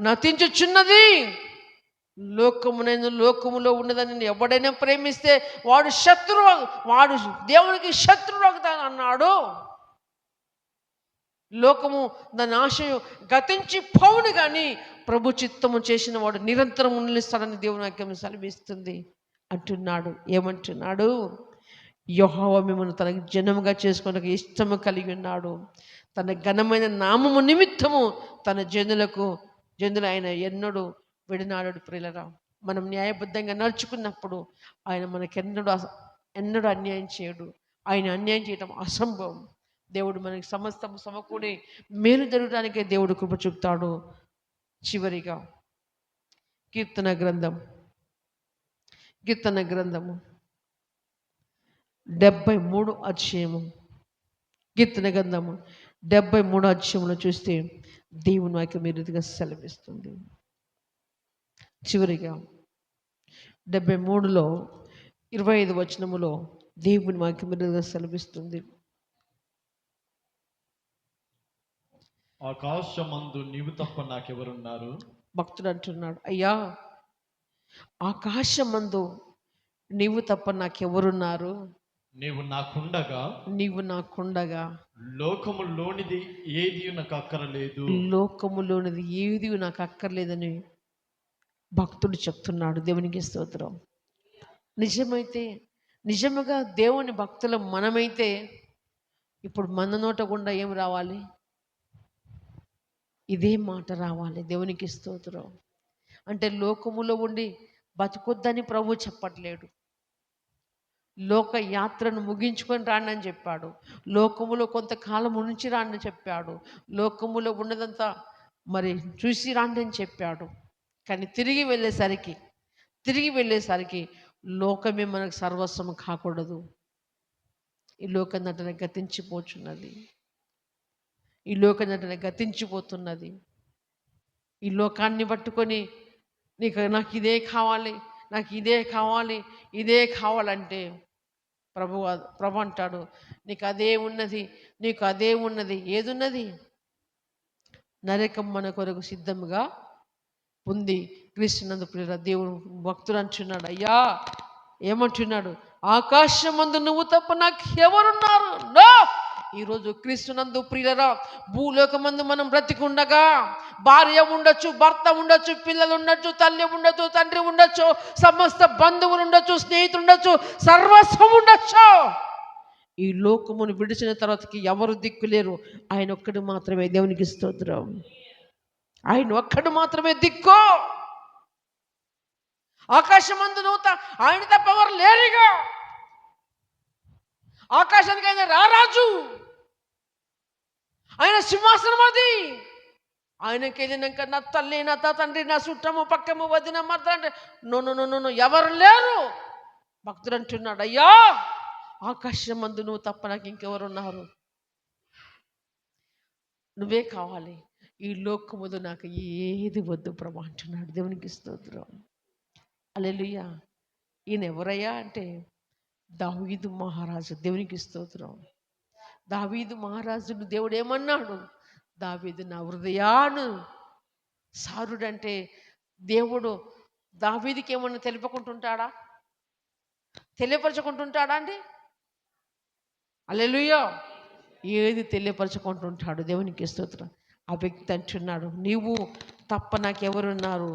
నతించుచున్నది. లోకములో ఉన్నదని ఎవడైనా ప్రేమిస్తే వాడు శత్రువు, వాడు దేవునికి శత్రువు అవుతాను అన్నాడు. లోకము దాని ఆశయం గతించి పోవును, కానీ ప్రభు చిత్తము చేసిన వాడు నిరంతరం నిలుస్తాడని దేవుని వాక్యం సెలవిస్తుంది. అంటున్నాడు, ఏమంటున్నాడు? యెహోవా మిమ్మల్ని తనకు జనముగా చేసుకోవడానికి ఇష్టము కలిగి ఉన్నాడు. తన ఘనమైన నామము నిమిత్తము తన జనులు ఆయన ఎన్నడూ విడనాడు. ప్రియులరా, మనం న్యాయబద్ధంగా నడుచుకున్నప్పుడు ఆయన మనకెన్నడూ అన్యాయం చేయడు. ఆయన అన్యాయం చేయడం అసంభవం. దేవుడు మనకి సమస్తము సమకూడి మేలు జరగడానికే దేవుడు కృప చూపుతాడు. చివరిగా కీర్తన గ్రంథము 73 అధ్యాయము, కీర్తన గ్రంథము 73 అధ్యాయంలో చూస్తే దేవుని వాక్యం ఈ రీతిగా సెలవిస్తుంది. చివరిగా 73లో 25 వచనములో దేవుని వాక్యం ఈ రీతిగా సెలవిస్తుంది. ఆకాశమందు నీవు తప్ప నాకెవరున్నారు? భక్తుడు అంటున్నాడు, అయ్యా ఆకాశమందు నీవు తప్ప నాకెవరున్నారు? నీవు నాకుండగా నీవు నాకుండగా లోకములోనిది ఏది నాకు అక్కరలేదు. లోకములోనిది ఏది నాకు అక్కర్లేదని భక్తుడు చెప్తున్నాడు. దేవునికి స్తోత్రం. నిజముగా దేవుని భక్తులు మనమైతే ఇప్పుడు మన నోట గుండా ఏం రావాలి? ఇదే మాట రావాలి. దేవునికి స్తోత్రం. అంటే లోకములో ఉండి బతుకొద్దని ప్రభు చెప్పట్లేడు. లోక యాత్రను ముగించుకొని రాండి అని చెప్పాడు. లోకములో కొంతకాలం ఉంచి రాండి అని చెప్పాడు. లోకములో ఉన్నదంతా మరి చూసి రాండి అని చెప్పాడు. కానీ తిరిగి వెళ్ళేసరికి లోకమే మనకు సర్వస్వం కాకూడదు. ఈ లోకం నటన గతించిపోతున్నది. ఈ లోకాన్ని పట్టుకొని నాకు ఇదే కావాలంటే ప్రభు అంటాడు, నీకు అదే ఉన్నది. ఏదున్నది? నరకం మన కొరకు సిద్ధముగా ఉంది. క్రీస్తునందు ప్రియుల దేవుడు భక్తుడు అంటున్నాడు, అయ్యా ఏమంటున్నాడు? ఆకాశమందు నువ్వు తప్ప నాకు ఎవరున్నారు? నో. ఈరోజు క్రీస్తునందు ప్రియులరా, భూలోకమందు మనం బ్రతికుండగా భార్య ఉండొచ్చు, భర్త ఉండొచ్చు, పిల్లలు ఉండొచ్చు, తల్లి ఉండొచ్చు, తండ్రి ఉండొచ్చు, సమస్త బంధువులు ఉండొచ్చు, స్నేహితులు ఉండొచ్చు, సర్వస్వం ఉండొచ్చు. ఈ లోకమును విడిచిన తర్వాతకి ఎవరు దిక్కులేరు. ఆయన ఒక్కడు మాత్రమే. దేవునికి స్తోత్రం. ఆయన ఒక్కడు మాత్రమే దిక్కు. ఆకాశమందు ఆయన తప్ప ఎవరు లేరుగా. ఆకాశానికి ఆయన రారాజు, ఆయన సింహాసనం అది. ఆయనకి వెళ్ళినాక నా తల్లి, నా తండ్రి, నా చుట్టము, పక్కము, వదిన, మర్ద అంటే నో ఎవరు లేరు. భక్తుడు అంటున్నాడు, అయ్యా ఆకాశమందు నువ్వు తప్ప నాకు ఇంకెవరున్నారు? నువ్వే కావాలి. ఈ లోకముదు నాకు ఏది వద్దు ప్రభు అంటున్నాడు. దేవునికి స్తోత్రం. హల్లెలూయా. ఈయన ఎవరయ్యా అంటే దావీదు మహారాజు. దేవునికి స్తోత్రం. దావీదు మహారాజును దేవుడు ఏమన్నాడు? దావీదు నా హృదయాను సారుడంటే దేవుడు దావీదుకి ఏమన్నా తెలియపరచుకుంటుంటాడా అండి? హల్లెలూయా. ఏది తెలియపరచుకుంటుంటాడు. దేవునికి స్తోత్రం. ఆ వ్యక్తి అంటున్నాడు, నీవు తప్ప నాకెవరున్నారు?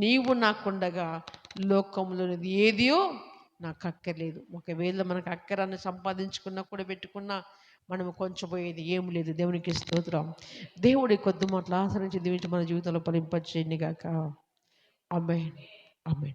నీవు నాకుండగా లోకంలోనిది ఏదియో నాకు అక్కర్లేదు. ఒకవేళ మనకు అక్కరాన్ని సంపాదించుకున్నా కూడా పెట్టుకున్నా మనం కొంచెం పోయేది ఏం లేదు. దేవునికి స్తోత్రం. దేవుడి కొద్ది మాటలు ఆచరించి దీవించి మన జీవితంలో ఫలింపచేయండి గాక. ఆమేన్. ఆమేన్.